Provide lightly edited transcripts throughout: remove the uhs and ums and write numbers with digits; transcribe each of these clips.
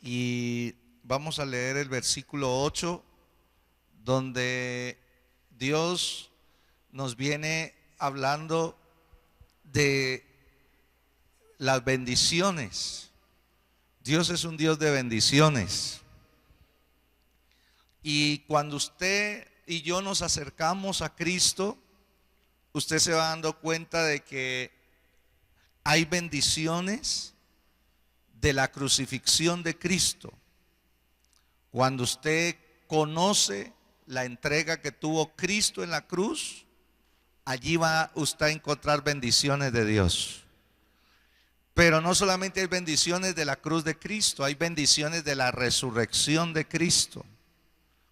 Y vamos a leer el versículo 8, donde Dios nos viene hablando de las bendiciones. Dios es un Dios de bendiciones. Y cuando usted y yo nos acercamos a Cristo, usted se va dando cuenta de que hay bendiciones de la crucifixión de Cristo. Cuando usted conoce la entrega que tuvo Cristo en la cruz, allí va usted a encontrar bendiciones de Dios. Pero no solamente hay bendiciones de la cruz de Cristo, hay bendiciones de la resurrección de Cristo.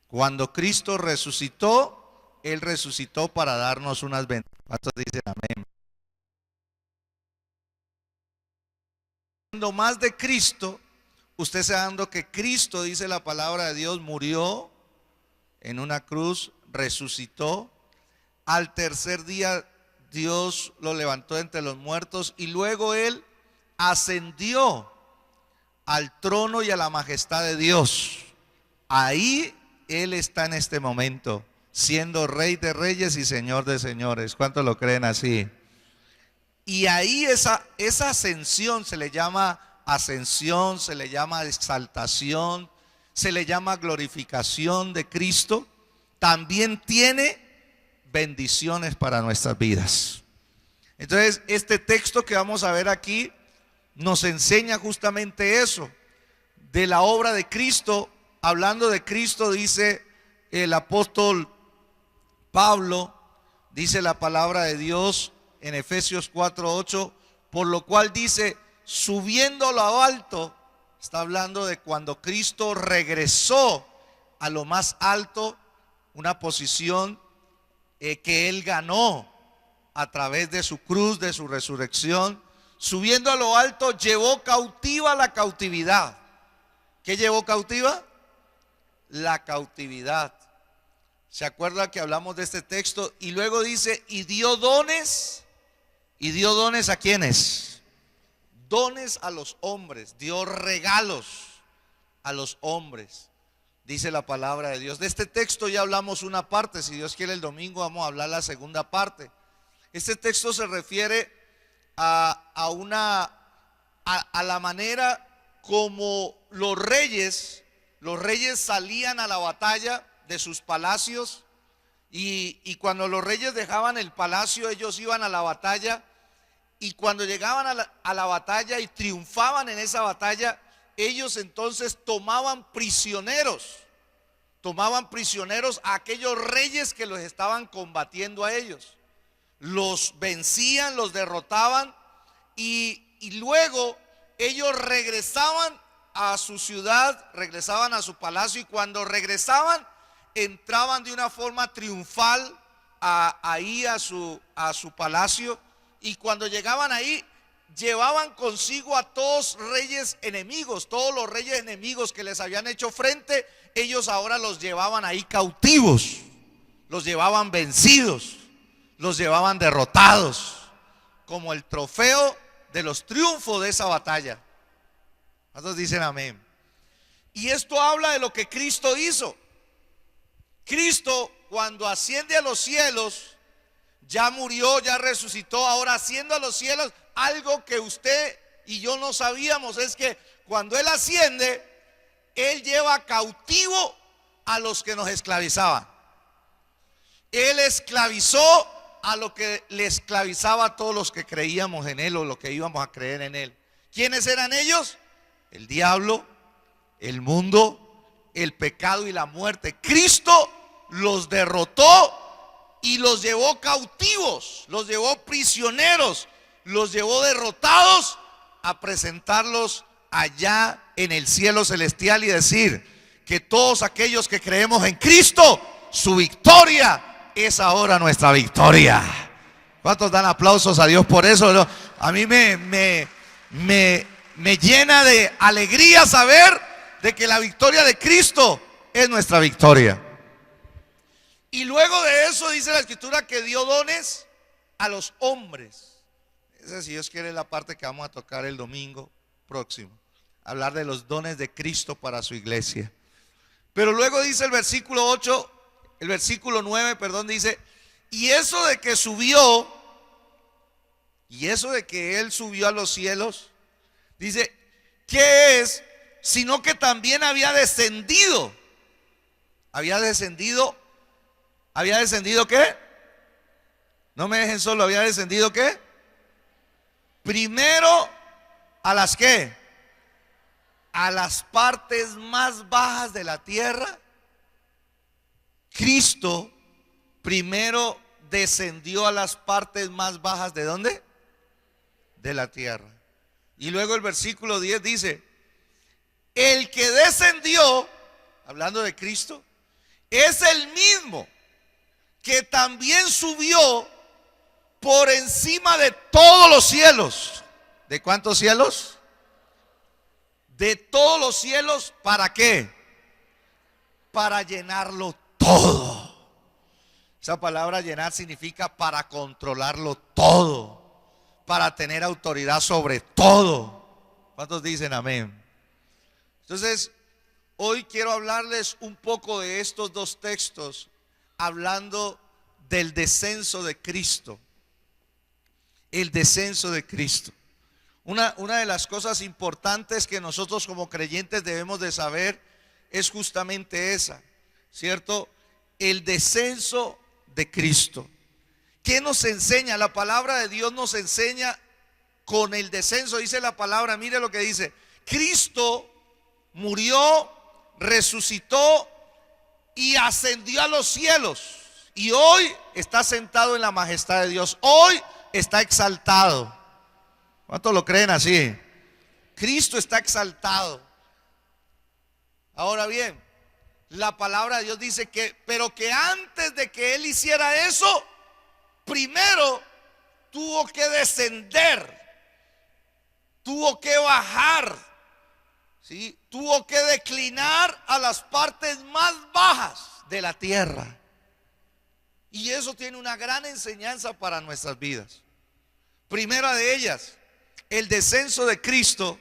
Cuando Cristo resucitó, Él resucitó para darnos unas bendiciones. ¿Cuántos dicen amén? Cuando más de Cristo, usted se va dando que Cristo, dice la palabra de Dios, murió en una cruz, resucitó. Al tercer día Dios lo levantó entre los muertos y luego Él ascendió al trono y a la majestad de Dios. Ahí Él está en este momento, siendo Rey de Reyes y Señor de Señores. ¿Cuántos lo creen así? Y ahí esa ascensión se le llama ascensión, se le llama exaltación, se le llama glorificación de Cristo. También tiene bendiciones para nuestras vidas. Entonces, este texto que vamos a ver aquí nos enseña justamente eso, de la obra de Cristo. Hablando de Cristo, dice el apóstol Pablo, dice la palabra de Dios en Efesios 4:8, por lo cual dice, subiendo a lo alto, está hablando de cuando Cristo regresó a lo más alto, una posición que Él ganó a través de su cruz, de su resurrección. Subiendo a lo alto, llevó cautiva la cautividad. ¿Qué llevó cautiva? La cautividad. ¿Se acuerda que hablamos de este texto? Y luego dice, y dio dones. ¿Y dio dones a quiénes? Dones a los hombres. Dio regalos a los hombres, dice la palabra de Dios. De este texto ya hablamos una parte. Si Dios quiere, el domingo vamos a hablar la segunda parte. Este texto se refiere a la manera como los reyes salían a la batalla de sus palacios, y cuando los reyes dejaban el palacio, ellos iban a la batalla, y cuando llegaban a la batalla y triunfaban en esa batalla, ellos entonces tomaban prisioneros a aquellos reyes que los estaban combatiendo a ellos. Los vencían, los derrotaban, y luego ellos regresaban a su ciudad, regresaban a su palacio, y cuando regresaban entraban de una forma triunfal ahí a su palacio, y cuando llegaban ahí llevaban consigo a todos reyes enemigos, todos los reyes enemigos que les habían hecho frente. Ellos ahora los llevaban ahí cautivos, los llevaban vencidos, los llevaban derrotados, como el trofeo de los triunfos de esa batalla. ¿Cuántos dicen amén? Y esto habla de lo que Cristo hizo. Cristo, cuando asciende a los cielos, ya murió, ya resucitó. Ahora asciende a los cielos. Algo que usted y yo no sabíamos es que cuando Él asciende, Él lleva cautivo a los que nos esclavizaban. Él esclavizó a lo que le esclavizaba a todos los que creíamos en Él, o los que íbamos a creer en Él. ¿Quiénes eran ellos? El diablo, el mundo, el pecado y la muerte. Cristo los derrotó y los llevó cautivos, los llevó prisioneros, los llevó derrotados a presentarlos allá en el cielo celestial, y decir que todos aquellos que creemos en Cristo, su victoria es ahora nuestra victoria. ¿Cuántos dan aplausos a Dios por eso? A mí me llena de alegría saber de que la victoria de Cristo es nuestra victoria. Y luego de eso dice la Escritura que dio dones a los hombres. Esa, si Dios quiere, es la parte que vamos a tocar el domingo próximo. Hablar de los dones de Cristo para su iglesia. Pero luego dice el versículo 8, el versículo 9, perdón, dice, y eso de que subió, y eso de que Él subió a los cielos, dice, ¿qué es? Sino que también había descendido. ¿Había descendido qué? No me dejen solo, ¿había descendido qué? Primero, ¿a las qué? A las partes más bajas de la tierra. Cristo primero descendió a las partes más bajas ¿de dónde? De la tierra. Y luego el versículo 10 dice, el que descendió, hablando de Cristo, es el mismo que también subió por encima de todos los cielos. ¿De cuántos cielos? De todos los cielos, ¿para qué? Para llenarlo todo. Esa palabra llenar significa para controlarlo todo, para tener autoridad sobre todo. ¿Cuántos dicen amén? Entonces, hoy quiero hablarles un poco de estos dos textos, hablando del descenso de Cristo. El descenso de Cristo. Una de las cosas importantes que nosotros como creyentes debemos de saber es justamente esa, ¿cierto? El descenso de Cristo. ¿Qué nos enseña? La palabra de Dios nos enseña con el descenso. Dice la palabra, mire lo que dice. Cristo murió, resucitó y ascendió a los cielos. Y hoy está sentado en la majestad de Dios. Hoy está exaltado. ¿Cuántos lo creen así? Cristo está exaltado. Ahora bien, la palabra de Dios dice que, pero que antes de que Él hiciera eso, primero tuvo que descender, tuvo que bajar, ¿sí? Tuvo que declinar a las partes más bajas de la tierra. Y eso tiene una gran enseñanza para nuestras vidas. Primera de ellas, el descenso de Cristo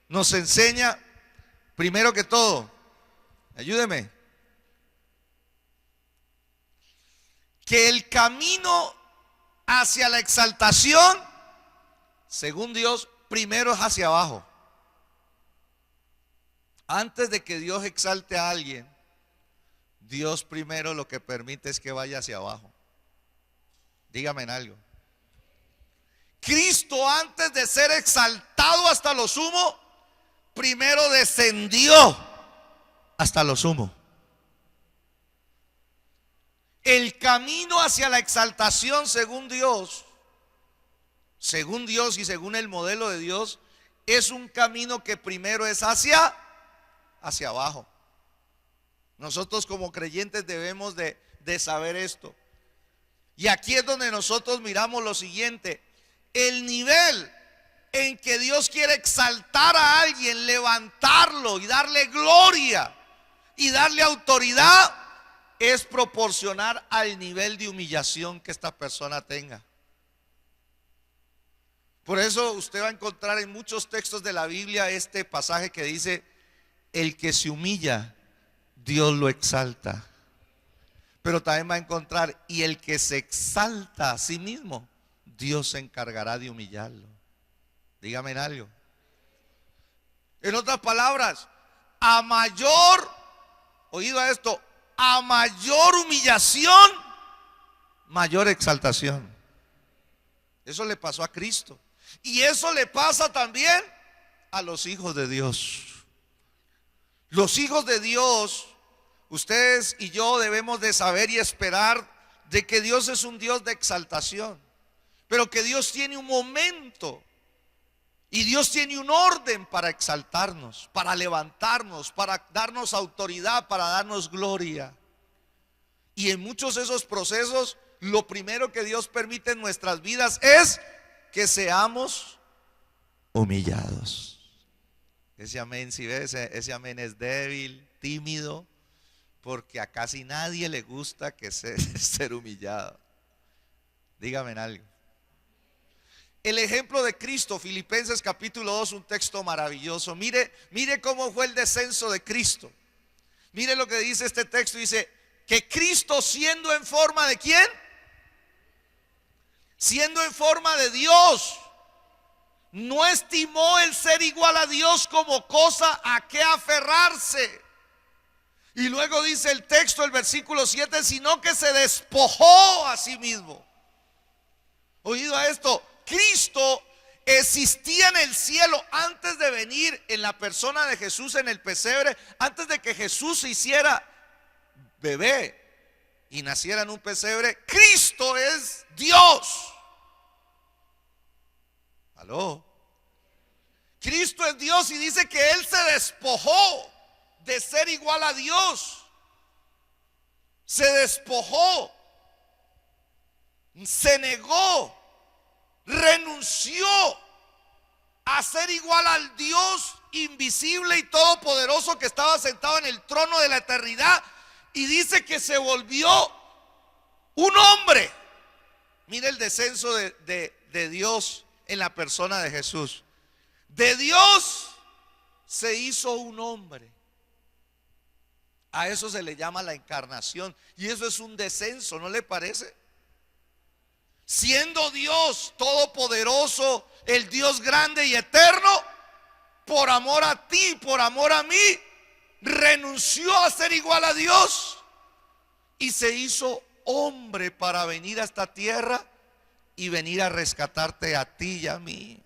nos enseña, primero que todo, ayúdeme, que el camino hacia la exaltación, según Dios, primero es hacia abajo. Antes de que Dios exalte a alguien, Dios primero lo que permite es que vaya hacia abajo. Dígame en algo. Cristo, antes de ser exaltado hasta lo sumo, primero descendió hasta lo sumo. El camino hacia la exaltación, según Dios y según el modelo de Dios, es un camino que primero es hacia abajo. Nosotros como creyentes debemos de saber esto. Y aquí es donde nosotros miramos lo siguiente: el nivel en que Dios quiere exaltar a alguien, levantarlo y darle gloria y darle autoridad, es proporcionar al nivel de humillación que esta persona tenga. Por eso usted va a encontrar en muchos textos de la Biblia este pasaje que dice: el que se humilla, Dios lo exalta. Pero también va a encontrar: y el que se exalta a sí mismo, Dios se encargará de humillarlo. Dígame en algo. En otras palabras, a mayor, oído a esto, a mayor humillación, mayor exaltación. Eso le pasó a Cristo. Y eso le pasa también a los hijos de Dios. Los hijos de Dios, ustedes y yo debemos de saber y esperar de que Dios es un Dios de exaltación, pero que Dios tiene un momento y Dios tiene un orden para exaltarnos, para levantarnos, para darnos autoridad, para darnos gloria. Y en muchos de esos procesos, lo primero que Dios permite en nuestras vidas es que seamos humillados. Ese amén, si ves, ese amén es débil, tímido, porque a casi nadie le gusta que ser humillado. Dígame en algo. el ejemplo de Cristo, Filipenses capítulo 2, un texto maravilloso. Mire cómo fue el descenso de Cristo. Mire lo que dice este texto, dice que Cristo, siendo en forma de ¿quién? Siendo en forma de Dios, no estimó el ser igual a Dios como cosa a que aferrarse. Y luego dice el texto, el versículo 7, sino que se despojó a sí mismo. Oído a esto, Cristo existía en el cielo antes de venir en la persona de Jesús en el pesebre, antes de que Jesús se hiciera bebé y naciera en un pesebre. Cristo es Dios. ¿Aló? Cristo es Dios y dice que Él se despojó de ser igual a Dios. Se despojó, se negó, renunció a ser igual al Dios invisible y todopoderoso que estaba sentado en el trono de la eternidad, y dice que se volvió un hombre. Mire el descenso de Dios en la persona de Jesús. De Dios se hizo un hombre. A eso se le llama la encarnación, y eso es un descenso, ¿no le parece? Siendo Dios todopoderoso, el Dios grande y eterno, por amor a ti, por amor a mí, renunció a ser igual a Dios y se hizo hombre para venir a esta tierra y venir a rescatarte a ti y a mí.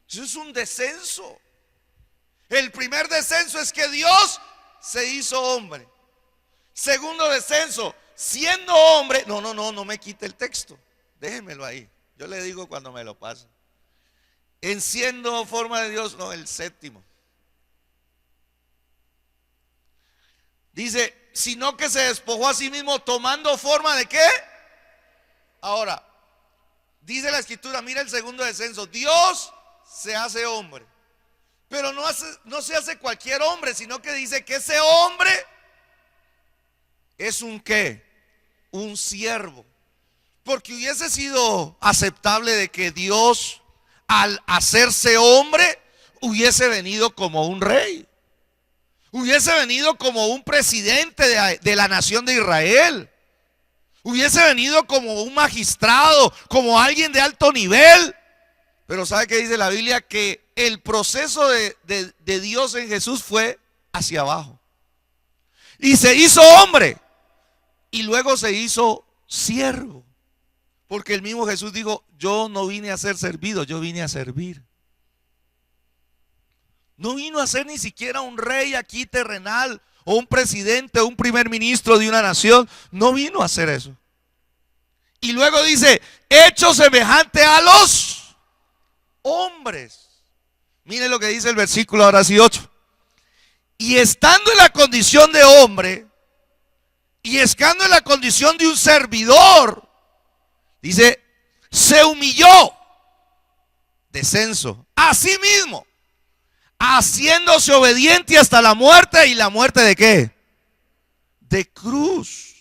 Eso es un descenso. El primer descenso es que Dios se hizo hombre. Segundo descenso, siendo hombre, no me quite el texto, déjenmelo ahí, yo le digo cuando me lo pase. En siendo forma de Dios, no, el séptimo. Dice, sino que se despojó a sí mismo tomando forma de ¿qué? Ahora, dice la escritura, mira el segundo descenso, Dios se hace hombre. Pero no se hace cualquier hombre, sino que dice que ese hombre es un ¿qué? Un siervo. Porque hubiese sido aceptable de que Dios, al hacerse hombre, hubiese venido como un rey, hubiese venido como un presidente de la nación de Israel, hubiese venido como un magistrado, como alguien de alto nivel. Pero ¿sabe qué dice la Biblia? Que el proceso de Dios en Jesús fue hacia abajo. Y se hizo hombre. Y luego se hizo siervo. Porque el mismo Jesús dijo, yo no vine a ser servido, yo vine a servir. No vino a ser ni siquiera un rey aquí terrenal, o un presidente, o un primer ministro de una nación. No vino a hacer eso. Y luego dice, hecho semejante a los hombres. Mire lo que dice el versículo ahora sí 8. Y estando en la condición de hombre, y estando en la condición de un servidor, dice, se humilló, descenso, a sí mismo, haciéndose obediente hasta la muerte. ¿Y la muerte de qué? De cruz.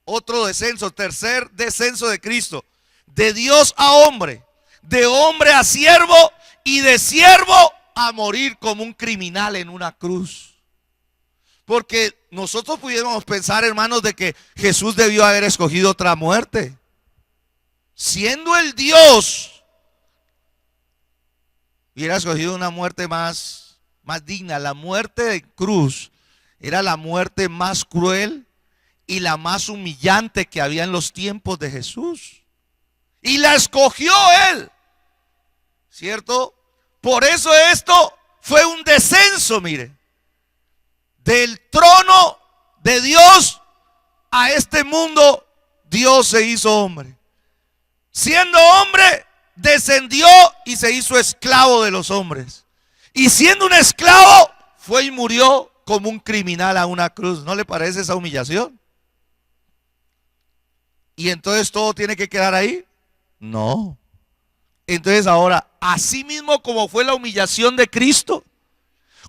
Otro descenso, tercer descenso de Cristo, de Dios a hombre, de hombre a siervo, y de siervo a morir como un criminal en una cruz. Porque nosotros pudiéramos pensar, hermanos, de que Jesús debió haber escogido otra muerte. Siendo el Dios, hubiera escogido una muerte más digna. La muerte de cruz era la muerte más cruel y la más humillante que había en los tiempos de Jesús. Y la escogió Él, ¿cierto? Por eso esto fue un descenso, mire, del trono de Dios a este mundo. Dios se hizo hombre. Siendo hombre, descendió y se hizo esclavo de los hombres. Y siendo un esclavo, fue y murió como un criminal a una cruz. ¿No le parece esa humillación? ¿Y entonces todo tiene que quedar ahí? No. Entonces ahora, así mismo como fue la humillación de Cristo,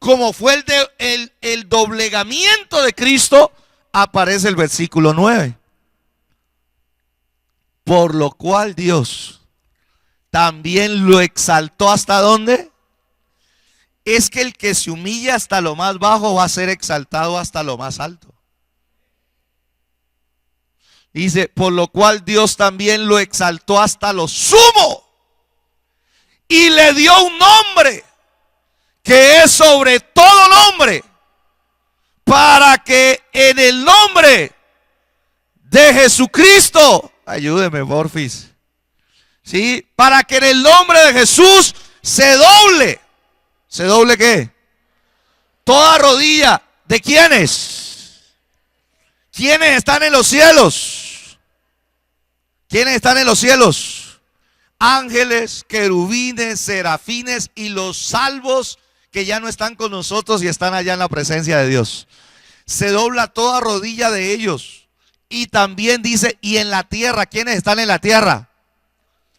como fue el doblegamiento de Cristo, aparece el versículo 9. Por lo cual Dios también lo exaltó ¿hasta dónde? Es que el que se humilla hasta lo más bajo va a ser exaltado hasta lo más alto. Dice, por lo cual Dios también lo exaltó hasta lo sumo y le dio un nombre que es sobre todo nombre, para que en el nombre de Jesucristo, ayúdeme porfis, ¿sí? Para que en el nombre de Jesús ¿se doble qué? Toda rodilla. ¿De quiénes? ¿Quiénes están en los cielos? ¿Quiénes están en los cielos? Ángeles, querubines, serafines y los salvos que ya no están con nosotros y están allá en la presencia de Dios. Se dobla toda rodilla de ellos. Y también dice, y en la tierra, ¿quiénes están en la tierra?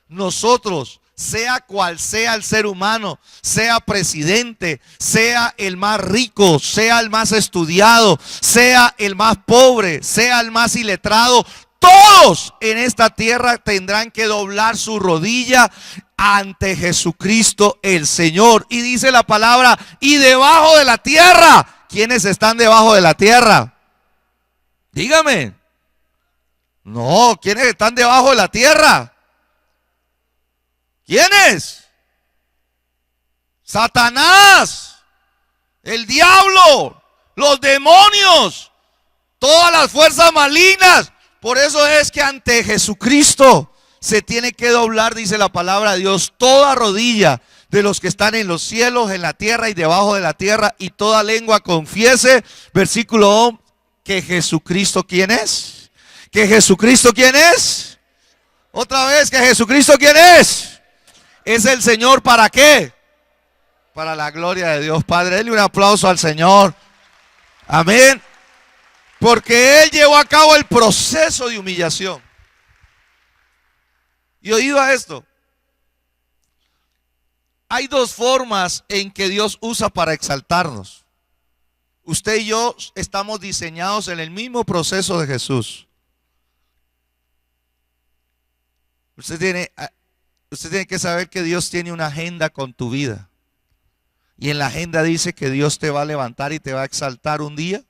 Nosotros. Sea cual sea el ser humano, sea presidente, sea el más rico, sea el más estudiado, sea el más pobre, sea el más iletrado, todos en esta tierra tendrán que doblar su rodilla ante Jesucristo el Señor. Y dice la palabra, y debajo de la tierra, ¿quiénes están debajo de la tierra? Dígame. No, ¿quiénes están debajo de la tierra? ¿Quiénes? Satanás, el diablo, los demonios, todas las fuerzas malignas. Por eso es que ante Jesucristo se tiene que doblar, dice la palabra de Dios, toda rodilla de los que están en los cielos, en la tierra y debajo de la tierra, y toda lengua confiese, versículo 11, que Jesucristo, ¿quién es? Que Jesucristo, ¿quién es? Otra vez, que Jesucristo, ¿quién es? Es el Señor. ¿Para qué? Para la gloria de Dios. Padre, denle un aplauso al Señor. Amén. Porque Él llevó a cabo el proceso de humillación. Y oído a esto. Hay dos formas en que Dios usa para exaltarnos. Usted y yo estamos diseñados en el mismo proceso de Jesús. Usted tiene que saber que Dios tiene una agenda con tu vida. Y en la agenda dice que Dios te va a levantar y te va a exaltar un día.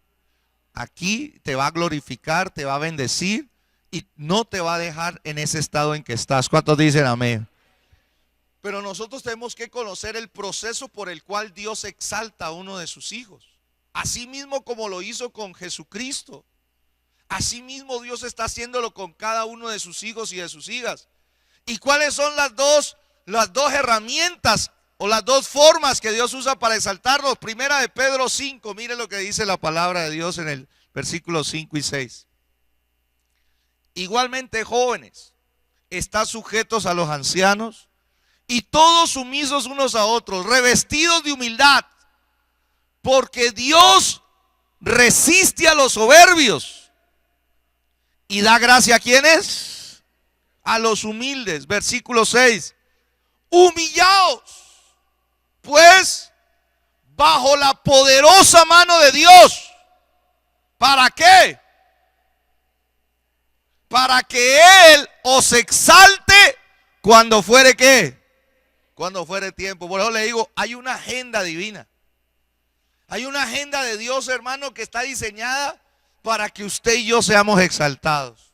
Aquí te va a glorificar, te va a bendecir y no te va a dejar en ese estado en que estás. ¿Cuántos dicen amén? Pero nosotros tenemos que conocer el proceso por el cual Dios exalta a uno de sus hijos. Así mismo como lo hizo con Jesucristo. Así mismo Dios está haciéndolo con cada uno de sus hijos y de sus hijas. ¿Y cuáles son las dos herramientas o las dos formas que Dios usa para exaltarnos? Primera de Pedro 5, mire lo que dice la palabra de Dios en el versículo 5 y 6. Igualmente, jóvenes, estad sujetos a los ancianos y todos sumisos unos a otros, revestidos de humildad, porque Dios resiste a los soberbios y da gracia a ¿quiénes? A los humildes. Versículo 6. Humillaos pues bajo la poderosa mano de Dios. ¿Para qué? Para que Él os exalte cuando fuere ¿qué? Cuando fuere tiempo. Por eso le digo, hay una agenda divina. Hay una agenda de Dios, hermano, que está diseñada para que usted y yo seamos exaltados.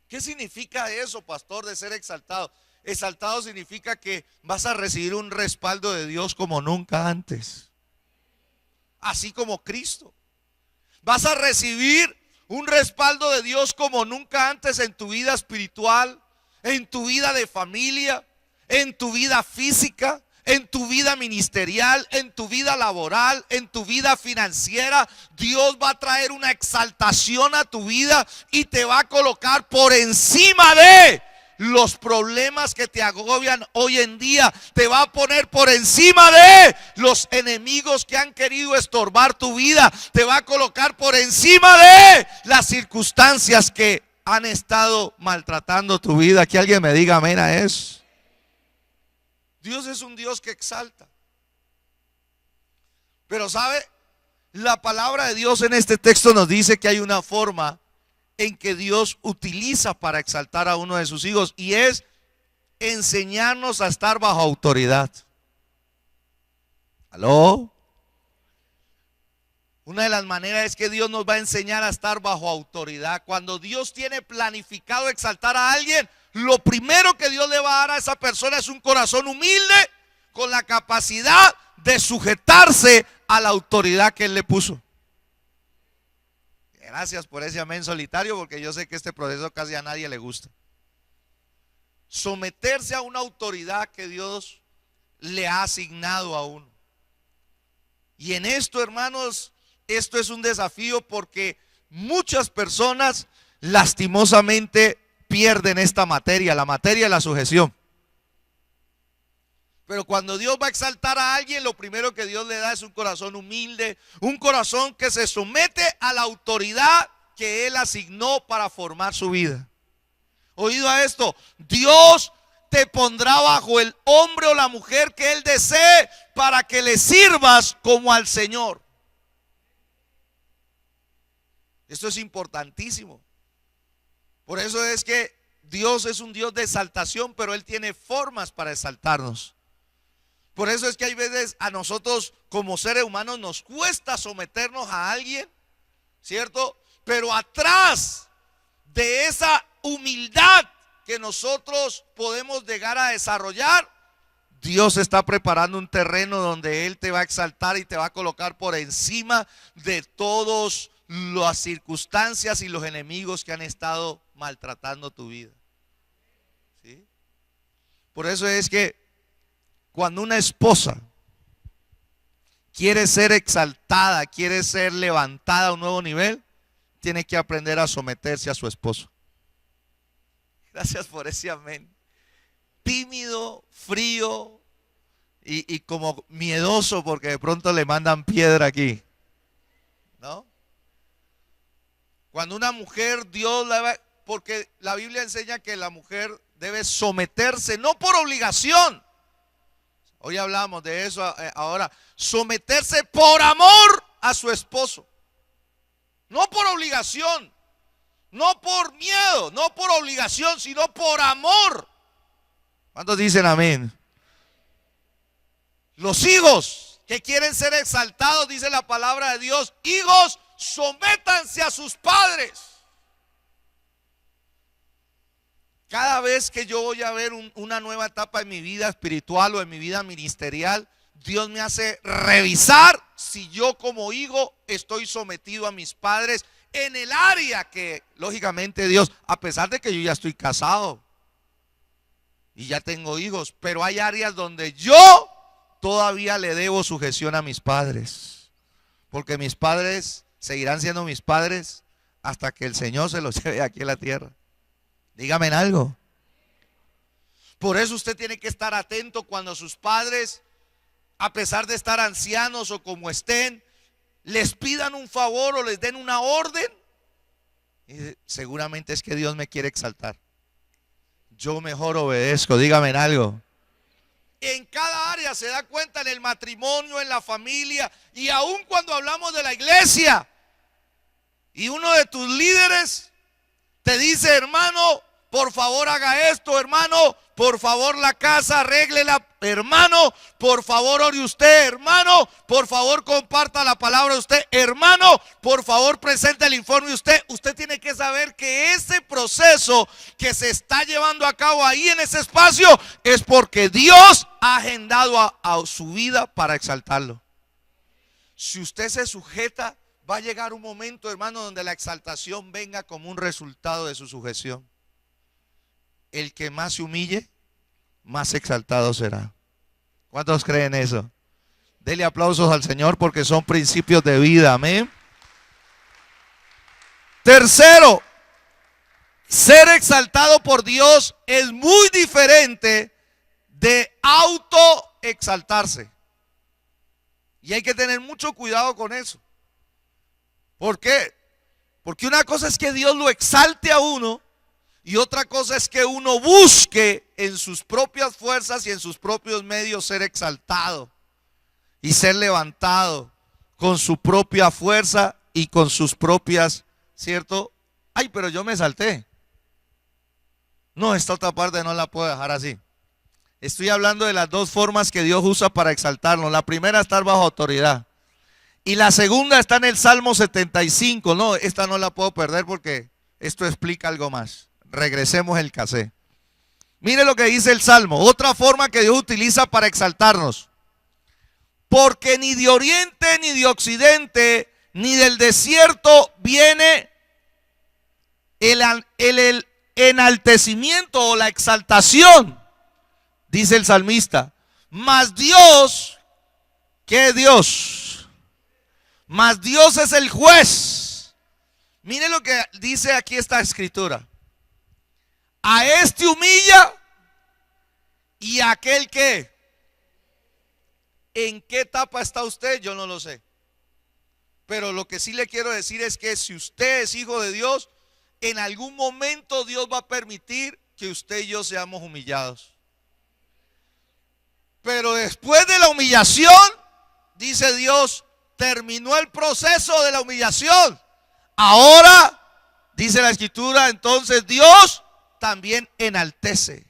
¿Qué significa eso, pastor, de ser exaltado? Exaltado significa que vas a recibir un respaldo de Dios como nunca antes. Así como Cristo. Vas a recibir un respaldo de Dios como nunca antes en tu vida espiritual, en tu vida de familia, en tu vida física, en tu vida ministerial, en tu vida laboral, en tu vida financiera. Dios va a traer una exaltación a tu vida y te va a colocar por encima de los problemas que te agobian hoy en día. Te va a poner por encima de los enemigos que han querido estorbar tu vida. Te va a colocar por encima de las circunstancias que han estado maltratando tu vida. Que alguien me diga amén a eso. Dios es un Dios que exalta. Pero ¿sabe? La palabra de Dios en este texto nos dice que hay una forma en que Dios utiliza para exaltar a uno de sus hijos, y es enseñarnos a estar bajo autoridad. ¿Aló? Una de las maneras es que Dios nos va a enseñar a estar bajo autoridad. Cuando Dios tiene planificado exaltar a alguien, lo primero que Dios le va a dar a esa persona es un corazón humilde con la capacidad de sujetarse a la autoridad que Él le puso. Gracias por ese amén solitario, porque yo sé que este proceso casi a nadie le gusta. Someterse a una autoridad que Dios le ha asignado a uno. Y en esto, hermanos, esto es un desafío porque muchas personas lastimosamente pierden esta materia, la materia de la sujeción. Pero cuando Dios va a exaltar a alguien, lo primero que Dios le da es un corazón humilde, un corazón que se somete a la autoridad que Él asignó para formar su vida. Oído a esto, Dios te pondrá bajo el hombre o la mujer que Él desee para que le sirvas como al Señor. Esto es importantísimo. Por eso es que Dios es un Dios de exaltación, pero Él tiene formas para exaltarnos. Por eso es que hay veces a nosotros como seres humanos nos cuesta someternos a alguien, ¿cierto? Pero atrás de esa humildad que nosotros podemos llegar a desarrollar, Dios está preparando un terreno donde Él te va a exaltar y te va a colocar por encima de todas las circunstancias y los enemigos que han estado maltratando tu vida. ¿Sí? Por eso es que cuando una esposa quiere ser exaltada, quiere ser levantada a un nuevo nivel, tiene que aprender a someterse a su esposo. Gracias por ese amén. Tímido, frío y como miedoso porque de pronto le mandan piedra aquí, ¿no? Cuando una mujer, Dios la va, porque la Biblia enseña que la mujer debe someterse, no por obligación. Hoy hablamos de eso ahora. Someterse por amor a su esposo. No por obligación. No por miedo, no por obligación, sino por amor. ¿Cuántos dicen amén? Los hijos que quieren ser exaltados, dice la palabra de Dios, hijos, sométanse a sus padres. Cada vez que yo voy a ver una nueva etapa en mi vida espiritual o en mi vida ministerial, Dios me hace revisar si yo como hijo estoy sometido a mis padres en el área que, lógicamente, Dios, a pesar de que yo ya estoy casado y ya tengo hijos, pero hay áreas donde yo todavía le debo sujeción a mis padres, porque mis padres seguirán siendo mis padres hasta que el Señor se los lleve aquí a la tierra. Dígame en algo. Por eso usted tiene que estar atento cuando sus padres, a pesar de estar ancianos o como estén, les pidan un favor o les den una orden. Y seguramente es que Dios me quiere exaltar. Yo mejor obedezco. Dígame en algo. En cada área se da cuenta, en el matrimonio, en la familia y aún cuando hablamos de la iglesia. Y uno de tus líderes te dice, hermano, por favor haga esto, hermano, por favor la casa arréglela, hermano, por favor ore usted, hermano, por favor comparta la palabra usted, hermano, por favor presente el informe usted. Usted tiene que saber que ese proceso que se está llevando a cabo ahí en ese espacio es porque Dios ha agendado a su vida para exaltarlo. Si usted se sujeta, va a llegar un momento, hermano, donde la exaltación venga como un resultado de su sujeción. El que más se humille, más exaltado será. ¿Cuántos creen eso? Dele aplausos al Señor porque son principios de vida. Amén. Tercero, ser exaltado por Dios es muy diferente de autoexaltarse. Y hay que tener mucho cuidado con eso. ¿Por qué? Porque una cosa es que Dios lo exalte a uno y otra cosa es que uno busque en sus propias fuerzas y en sus propios medios ser exaltado y ser levantado con su propia fuerza y con sus propias, ¿cierto? Ay, pero yo me salté. No, esta otra parte no la puedo dejar así. Estoy hablando de las dos formas que Dios usa para exaltarnos. La primera, estar bajo autoridad. Y la segunda está en el Salmo 75. No, esta no la puedo perder porque esto explica algo más. Regresemos el cassette. Mire lo que dice el Salmo. Otra forma que Dios utiliza para exaltarnos. Porque ni de oriente, ni de occidente, ni del desierto viene el enaltecimiento o la exaltación. Dice el salmista, mas Dios, ¿qué es Dios? Mas Dios es el juez. Mire lo que dice aquí esta escritura. A este humilla y a aquel que. ¿En qué etapa está usted? Yo no lo sé. Pero lo que sí le quiero decir es que si usted es hijo de Dios, en algún momento Dios va a permitir que usted y yo seamos humillados. Pero después de la humillación, dice Dios, terminó el proceso de la humillación. Ahora, dice la escritura, entonces Dios también enaltece.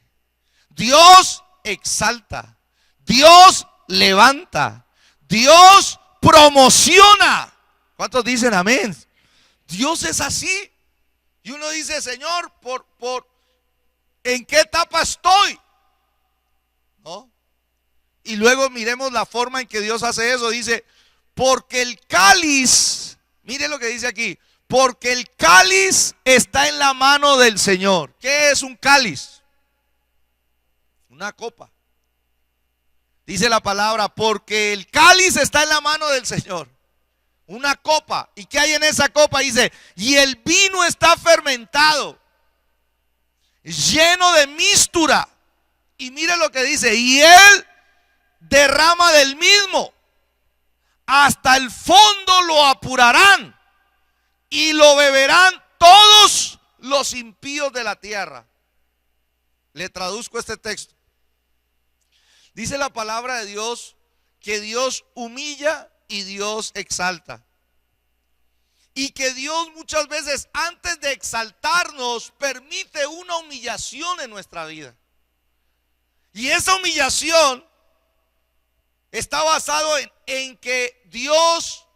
Dios exalta. Dios levanta. Dios promociona. ¿Cuántos dicen amén? Dios es así. Y uno dice, Señor, ¿en qué etapa estoy? ¿No? Y luego miremos la forma en que Dios hace eso. Dice, porque el cáliz, mire lo que dice aquí, porque el cáliz está en la mano del Señor. ¿Qué es un cáliz? Una copa. Dice la palabra, porque el cáliz está en la mano del Señor. Una copa. ¿Y qué hay en esa copa? Dice, y el vino está fermentado, lleno de místura. Y mire lo que dice, y él derrama del mismo, hasta el fondo lo apurarán y lo beberán todos los impíos de la tierra. Le traduzco este texto. Dice la palabra de Dios que Dios humilla y Dios exalta. Y que Dios muchas veces antes de exaltarnos permite una humillación en nuestra vida. Y esa humillación está basado en que Dios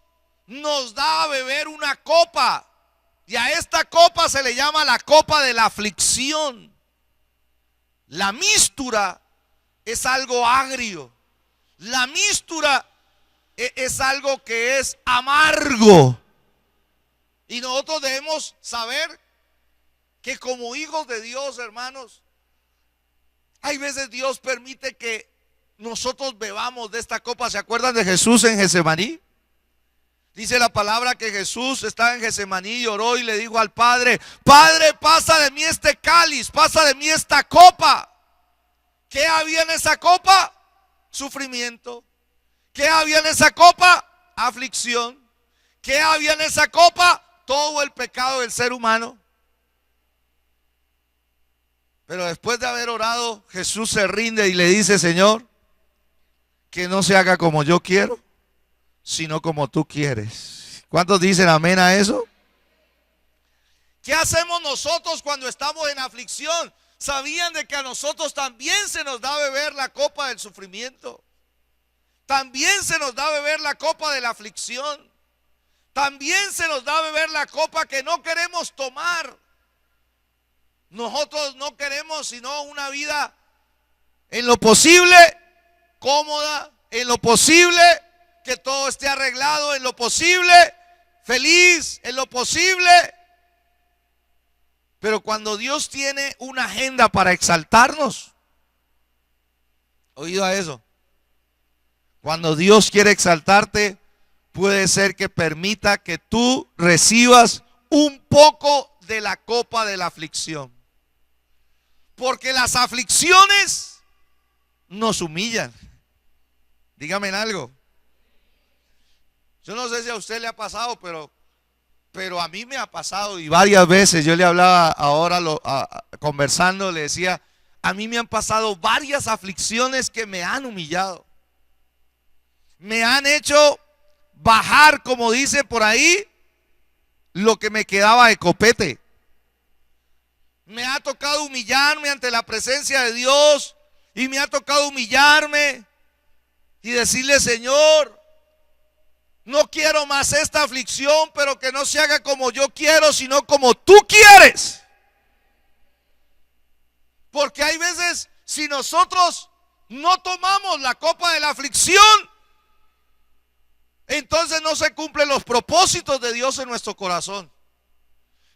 nos da a beber una copa. Y a esta copa se le llama la copa de la aflicción. La místura es algo agrio. La místura es algo que es amargo. Y nosotros debemos saber que como hijos de Dios, hermanos, hay veces Dios permite que nosotros bebamos de esta copa. ¿Se acuerdan de Jesús en Getsemaní? Dice la palabra que Jesús estaba en Getsemaní y oró y le dijo al Padre, Padre, pasa de mí este cáliz, pasa de mí esta copa. ¿Qué había en esa copa? Sufrimiento. ¿Qué había en esa copa? Aflicción. ¿Qué había en esa copa? Todo el pecado del ser humano. Pero después de haber orado, Jesús se rinde y le dice, Señor, que no se haga como yo quiero, sino como tú quieres. ¿Cuántos dicen amén a eso? ¿Qué hacemos nosotros cuando estamos en aflicción? ¿Sabían de que a nosotros también se nos da a beber la copa del sufrimiento? También se nos da a beber la copa de la aflicción. También se nos da a beber la copa que no queremos tomar. Nosotros no queremos sino una vida en lo posible cómoda, en lo posible que todo esté arreglado, en lo posible feliz, en lo posible. Pero cuando Dios tiene una agenda para exaltarnos, oído a eso, cuando Dios quiere exaltarte, puede ser que permita que tú recibas un poco de la copa de la aflicción. Porque las aflicciones nos humillan. Dígame en algo. Yo no sé si a usted le ha pasado, pero a mí me ha pasado y varias veces. Yo le hablaba ahora conversando, le decía, a mí me han pasado varias aflicciones que me han humillado. Me han hecho bajar, como dice por ahí, lo que me quedaba de copete. Me ha tocado humillarme ante la presencia de Dios y me ha tocado humillarme y decirle: Señor, no quiero más esta aflicción, pero que no se haga como yo quiero, sino como tú quieres. Porque hay veces, si nosotros no tomamos la copa de la aflicción, entonces no se cumplen los propósitos de Dios en nuestro corazón.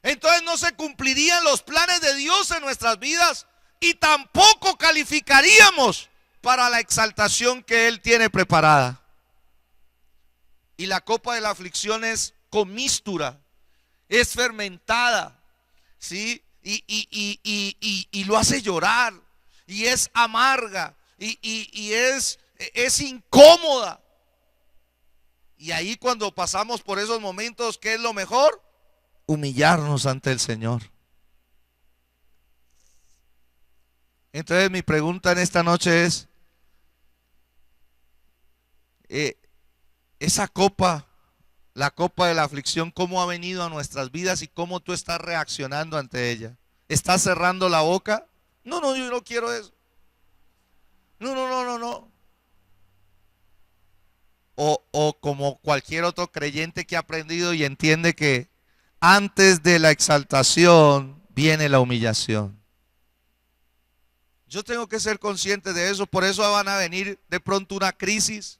Entonces no se cumplirían los planes de Dios en nuestras vidas y tampoco calificaríamos para la exaltación que Él tiene preparada. Y la copa de la aflicción es comístura, es fermentada, ¿sí? Y lo hace llorar, y es amarga, y es incómoda. Y ahí, cuando pasamos por esos momentos, ¿qué es lo mejor? Humillarnos ante el Señor. Entonces mi pregunta en esta noche es, esa copa, la copa de la aflicción, ¿cómo ha venido a nuestras vidas y cómo tú estás reaccionando ante ella? ¿Estás cerrando la boca? No, yo no quiero eso. No. O como cualquier otro creyente que ha aprendido y entiende que antes de la exaltación viene la humillación. Yo tengo que ser consciente de eso. Por eso van a venir de pronto una crisis.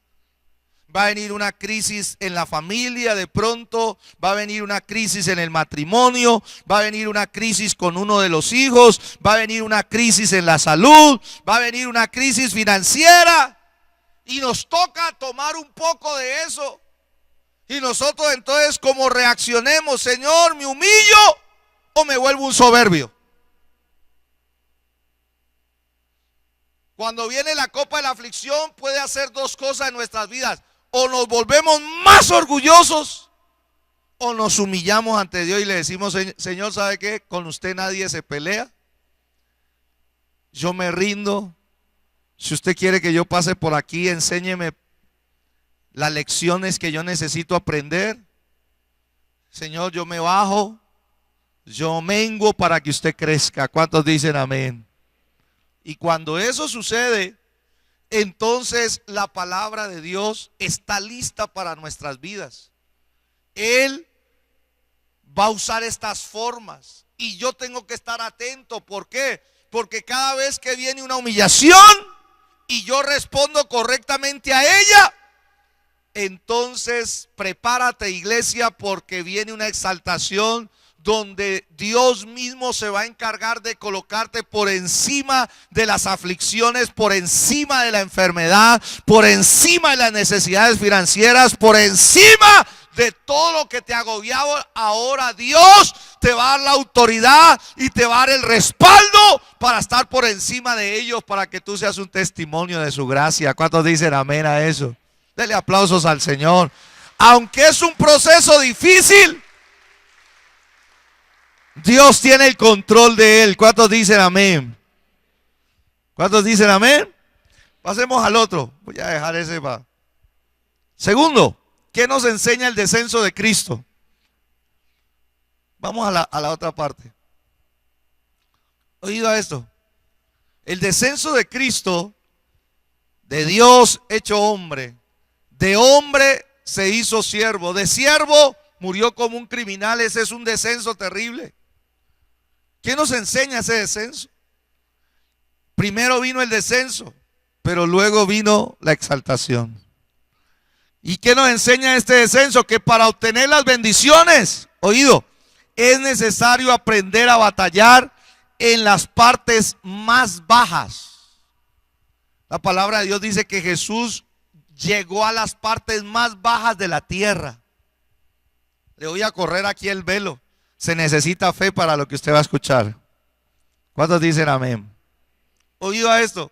Va a venir una crisis en la familia, de pronto va a venir una crisis en el matrimonio, va a venir una crisis con uno de los hijos, va a venir una crisis en la salud, va a venir una crisis financiera, y nos toca tomar un poco de eso. Y nosotros entonces, ¿cómo reaccionemos? Señor, ¿me humillo o me vuelvo un soberbio? Cuando viene la copa de la aflicción, puede hacer dos cosas en nuestras vidas: o nos volvemos más orgullosos, o nos humillamos ante Dios y le decimos: Señor, ¿sabe qué? Con usted nadie se pelea. Yo me rindo. Si usted quiere que yo pase por aquí, enséñeme las lecciones que yo necesito aprender. Señor, yo me bajo, yo menguo para que usted crezca. ¿Cuántos dicen amén? Y cuando eso sucede, entonces la palabra de Dios está lista para nuestras vidas. Él va a usar estas formas y yo tengo que estar atento. ¿Por qué? Porque cada vez que viene una humillación y yo respondo correctamente a ella, entonces prepárate, iglesia, porque viene una exaltación donde Dios mismo se va a encargar de colocarte por encima de las aflicciones, por encima de la enfermedad, por encima de las necesidades financieras, por encima de todo lo que te agobiaba. Ahora Dios te va a dar la autoridad y te va a dar el respaldo para estar por encima de ellos, para que tú seas un testimonio de su gracia. ¿Cuántos dicen amén a eso? Dele aplausos al Señor. Aunque es un proceso difícil, Dios tiene el control de él. ¿Cuántos dicen amén? ¿Cuántos dicen amén? Pasemos al otro. Voy a dejar ese para. Segundo, ¿qué nos enseña el descenso de Cristo? Vamos a la otra parte. Oído a esto. El descenso de Cristo, de Dios hecho hombre, de hombre se hizo siervo, de siervo murió como un criminal. Ese es un descenso terrible. ¿Qué nos enseña ese descenso? Primero vino el descenso, pero luego vino la exaltación. ¿Y qué nos enseña este descenso? Que para obtener las bendiciones, oído, es necesario aprender a batallar en las partes más bajas. La palabra de Dios dice que Jesús llegó a las partes más bajas de la tierra. Le voy a correr aquí el velo. Se necesita fe para lo que usted va a escuchar. ¿Cuántos dicen amén? Oído a esto.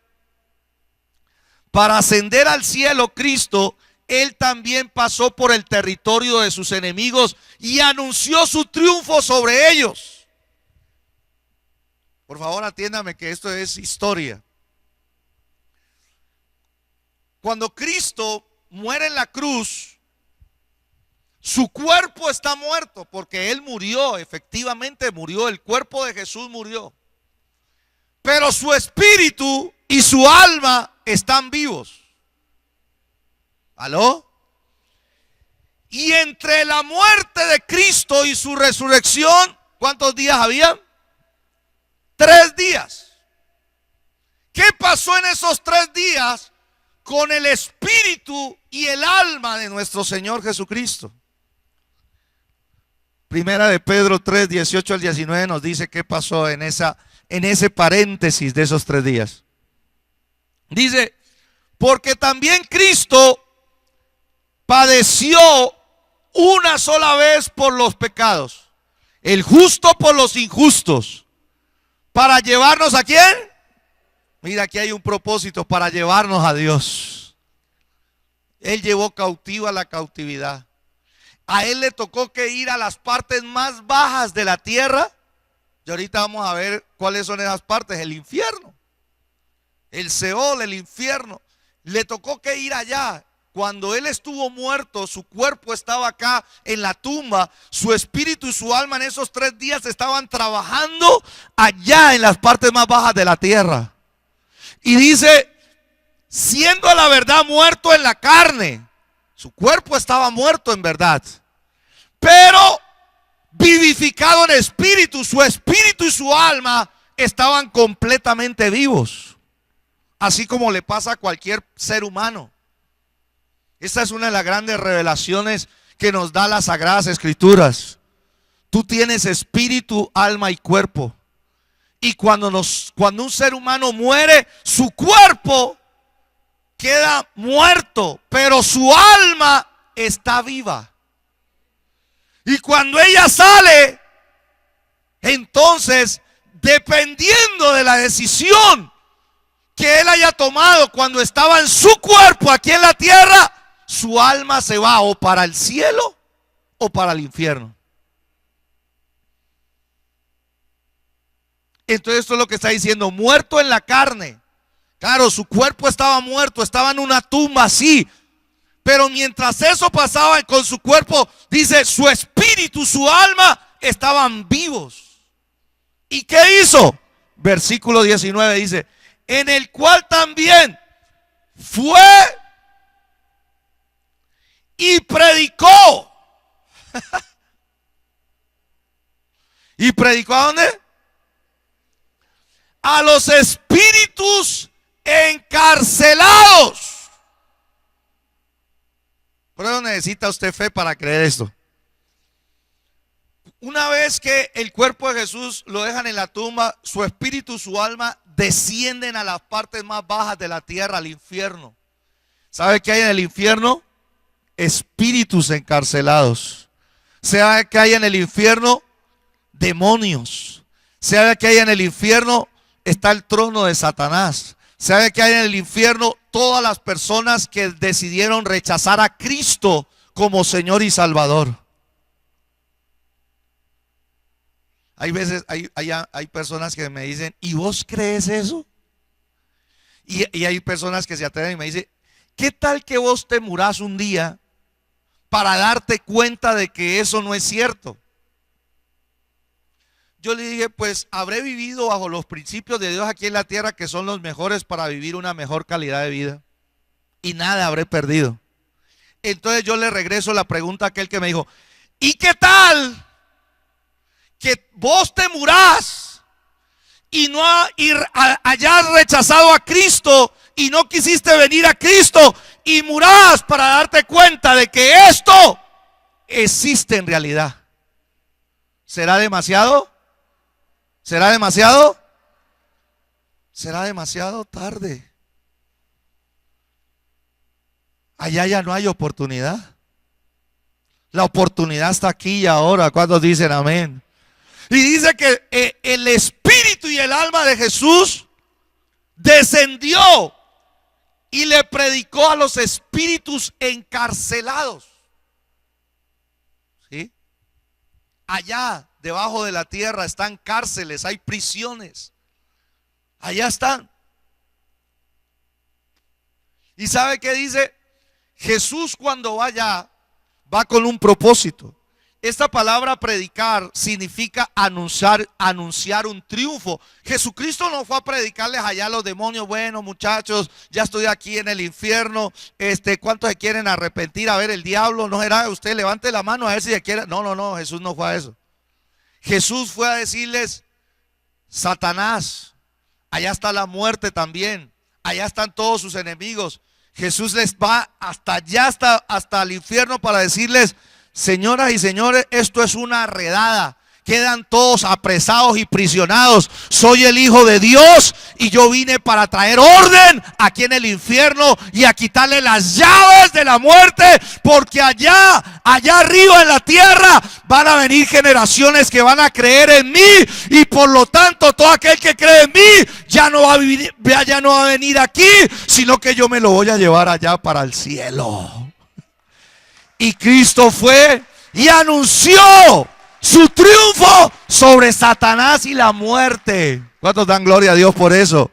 Para ascender al cielo, Cristo, Él también pasó por el territorio de sus enemigos y anunció su triunfo sobre ellos. Por favor, atiéndame que esto es historia. Cuando Cristo muere en la cruz, su cuerpo está muerto, porque Él murió, efectivamente murió, el cuerpo de Jesús murió. Pero su espíritu y su alma están vivos. ¿Aló? Y entre la muerte de Cristo y su resurrección, ¿cuántos días había? 3 días. ¿Qué pasó en esos 3 días con el espíritu y el alma de nuestro Señor Jesucristo? Primera de Pedro 3, 18 al 19 nos dice qué pasó en ese paréntesis de esos 3 días. Dice, porque también Cristo padeció una sola vez por los pecados, el justo por los injustos, para llevarnos ¿a quién? Mira, aquí hay un propósito, para llevarnos a Dios. Él llevó cautiva la cautividad. A él le tocó que ir a las partes más bajas de la tierra. Y ahorita vamos a ver cuáles son esas partes. El infierno, el Seol, el infierno. Le tocó que ir allá. Cuando él estuvo muerto, su cuerpo estaba acá en la tumba. Su espíritu y su alma en esos 3 días estaban trabajando allá en las partes más bajas de la tierra. Y dice, siendo a la verdad muerto en la carne. Su cuerpo estaba muerto en verdad, pero vivificado en espíritu. Su espíritu y su alma estaban completamente vivos, así como le pasa a cualquier ser humano. Esta es una de las grandes revelaciones que nos da las Sagradas Escrituras. Tú tienes espíritu, alma y cuerpo. Y cuando un ser humano muere, su cuerpo queda muerto, pero su alma está viva. Y cuando ella sale, entonces, dependiendo de la decisión que él haya tomado cuando estaba en su cuerpo aquí en la tierra, su alma se va o para el cielo o para el infierno. Entonces esto es lo que está diciendo, muerto en la carne. Claro, su cuerpo estaba muerto, estaba en una tumba así. Pero mientras eso pasaba con su cuerpo, dice, su espíritu, su alma estaban vivos. ¿Y qué hizo? Versículo 19 dice, en el cual también fue y predicó. ¿Y predicó a dónde? A los espíritus encarcelados. Pero necesita usted fe para creer esto. Una vez que el cuerpo de Jesús lo dejan en la tumba, su espíritu y su alma descienden a las partes más bajas de la tierra, al infierno. ¿Sabe qué hay en el infierno? Espíritus encarcelados. ¿Sabe qué hay en el infierno? Demonios. ¿Sabe qué hay en el infierno? Está el trono de Satanás. ¿Sabe qué hay en el infierno? Todas las personas que decidieron rechazar a Cristo como Señor y Salvador. Hay veces, hay personas que me dicen, ¿y vos crees eso? Y hay personas que se atreven y me dicen, ¿qué tal que vos te murás un día para darte cuenta de que eso no es cierto? Yo le dije, pues habré vivido bajo los principios de Dios aquí en la tierra, que son los mejores para vivir una mejor calidad de vida, y nada habré perdido. Entonces yo le regreso la pregunta a aquel que me dijo, ¿y qué tal que vos te murás y no hayas rechazado a Cristo y no quisiste venir a Cristo y murás para darte cuenta de que esto existe en realidad? ¿Será demasiado? ¿Será demasiado? Será demasiado tarde. Allá ya no hay oportunidad. La oportunidad está aquí y ahora. ¿Cuántos dicen amén? Y dice que el espíritu y el alma de Jesús descendió y le predicó a los espíritus encarcelados. ¿Sí? Allá debajo de la tierra están cárceles, hay prisiones. Allá están. ¿Y sabe qué dice? Jesús cuando va allá, va con un propósito. esta palabra predicar significa anunciar un triunfo. Jesucristo no fue a predicarles allá a los demonios, bueno muchachos, ya estoy aquí en el infierno, ¿cuántos se quieren arrepentir? A ver, el diablo, no será, usted levante la mano a ver si se quiere. No, Jesús no fue a eso. Jesús fue a decirles, Satanás, allá está la muerte también, allá están todos sus enemigos. Jesús les va hasta allá, hasta el infierno, para decirles, señoras y señores, esto es una redada. Quedan todos apresados y prisionados. Soy el Hijo de Dios y yo vine para traer orden aquí en el infierno y a quitarle las llaves de la muerte, porque allá arriba en la tierra van a venir generaciones que van a creer en mí, y por lo tanto todo aquel que cree en mí ya no va a venir aquí, sino que yo me lo voy a llevar allá para el cielo. Y Cristo fue y anunció su triunfo sobre Satanás y la muerte. ¿Cuántos dan gloria a Dios por eso?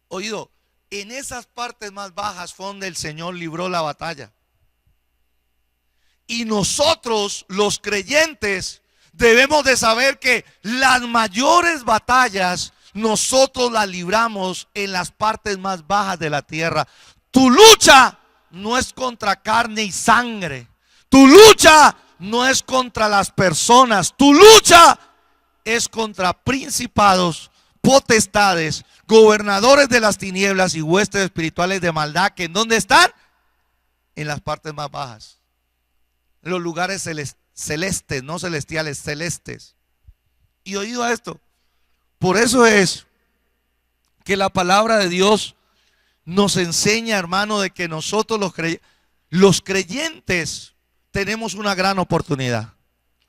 Oído, en esas partes más bajas fue donde el Señor libró la batalla. Y nosotros, los creyentes, debemos de saber que las mayores batallas nosotros las libramos en las partes más bajas de la tierra. Tu lucha no es contra carne y sangre. Tu lucha no es contra las personas. Tu lucha es contra principados, potestades, gobernadores de las tinieblas y huestes espirituales de maldad, que ¿en dónde están? En las partes más bajas, en los lugares celestes, no celestiales, celestes. Y oído a esto, por eso es que la palabra de Dios nos enseña, hermano, de que nosotros los creyentes tenemos una gran oportunidad.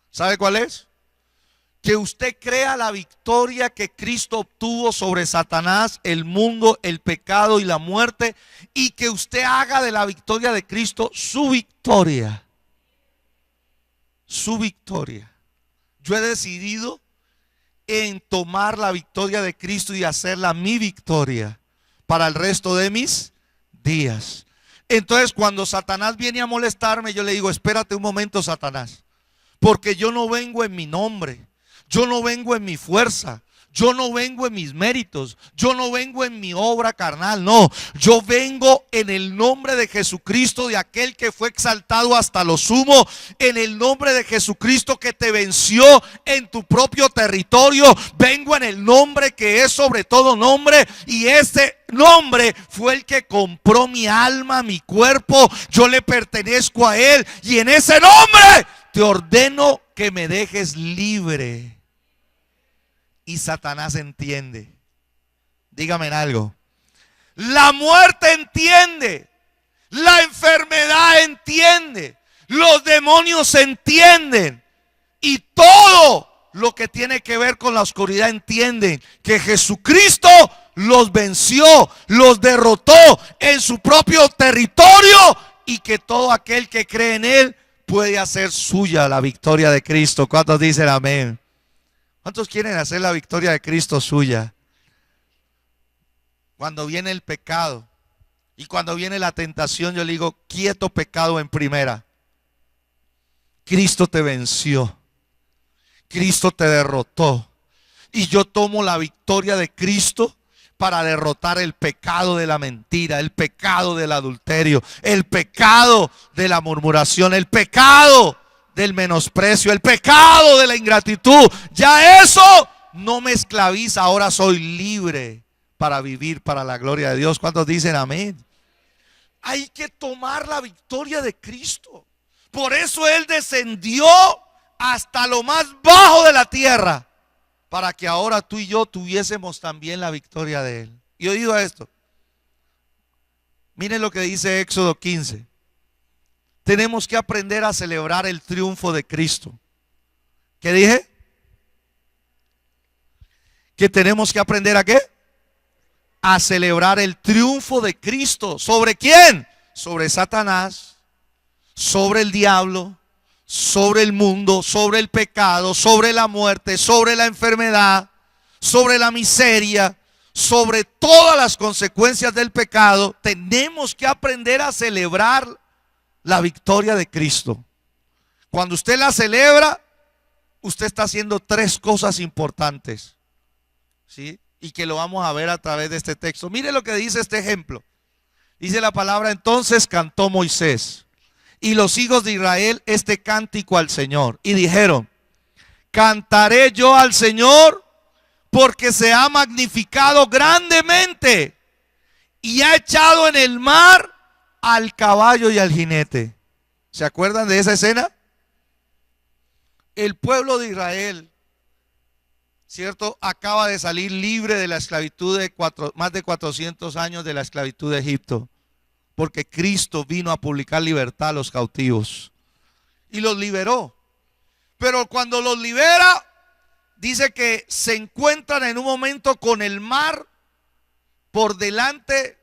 ¿Sabe cuál es? Que usted crea la victoria que Cristo obtuvo sobre Satanás, el mundo, el pecado y la muerte, y que usted haga de la victoria de Cristo su victoria. Su victoria. Yo he decidido en tomar la victoria de Cristo y hacerla mi victoria para el resto de mis días. Entonces, cuando Satanás viene a molestarme, yo le digo, espérate un momento, Satanás, porque yo no vengo en mi nombre, yo no vengo en mi fuerza, yo no vengo en mis méritos, yo no vengo en mi obra carnal, no, yo vengo en el nombre de Jesucristo, de aquel que fue exaltado hasta lo sumo, en el nombre de Jesucristo que te venció en tu propio territorio. Vengo en el nombre que es sobre todo nombre, y ese nombre fue el que compró mi alma, mi cuerpo. Yo le pertenezco a él, y en ese nombre te ordeno que me dejes libre. Y Satanás entiende. Dígame algo. La muerte entiende. La enfermedad entiende. Los demonios entienden. Y todo lo que tiene que ver con la oscuridad entienden que Jesucristo los venció, los derrotó en su propio territorio, y que todo aquel que cree en él puede hacer suya la victoria de Cristo. ¿Cuántos dicen amén? ¿Cuántos quieren hacer la victoria de Cristo suya? Cuando viene el pecado y cuando viene la tentación, yo le digo, quieto pecado en primera. Cristo te venció. Cristo te derrotó. Y yo tomo la victoria de Cristo para derrotar el pecado de la mentira, el pecado del adulterio, el pecado de la murmuración, el pecado del menosprecio, el pecado de la ingratitud. Ya eso no me esclaviza, ahora soy libre para vivir para la gloria de Dios. ¿Cuántos dicen amén? Hay que tomar la victoria de Cristo. Por eso Él descendió hasta lo más bajo de la tierra, para que ahora tú y yo tuviésemos también la victoria de Él. Y oído a esto, miren lo que dice Éxodo 15. Tenemos que aprender a celebrar el triunfo de Cristo. ¿Qué dije? Que tenemos que aprender ¿a qué? A celebrar el triunfo de Cristo. ¿Sobre quién? Sobre Satanás, sobre el diablo, sobre el mundo, sobre el pecado, sobre la muerte, sobre la enfermedad, sobre la miseria, sobre todas las consecuencias del pecado. Tenemos que aprender a celebrar la victoria de Cristo. Cuando usted la celebra, usted está haciendo tres cosas importantes, ¿sí? Y que lo vamos a ver a través de este texto. Mire lo que dice este ejemplo. Dice la palabra: entonces cantó Moisés y los hijos de Israel este cántico al Señor. Y dijeron: cantaré yo al Señor porque se ha magnificado grandemente y ha echado en el mar al caballo y al jinete. ¿Se acuerdan de esa escena? El pueblo de Israel, ¿cierto?, acaba de salir libre de la esclavitud de más de 400 años de la esclavitud de Egipto, porque Cristo vino a publicar libertad a los cautivos y los liberó. Pero cuando los libera, dice que se encuentran en un momento con el mar por delante.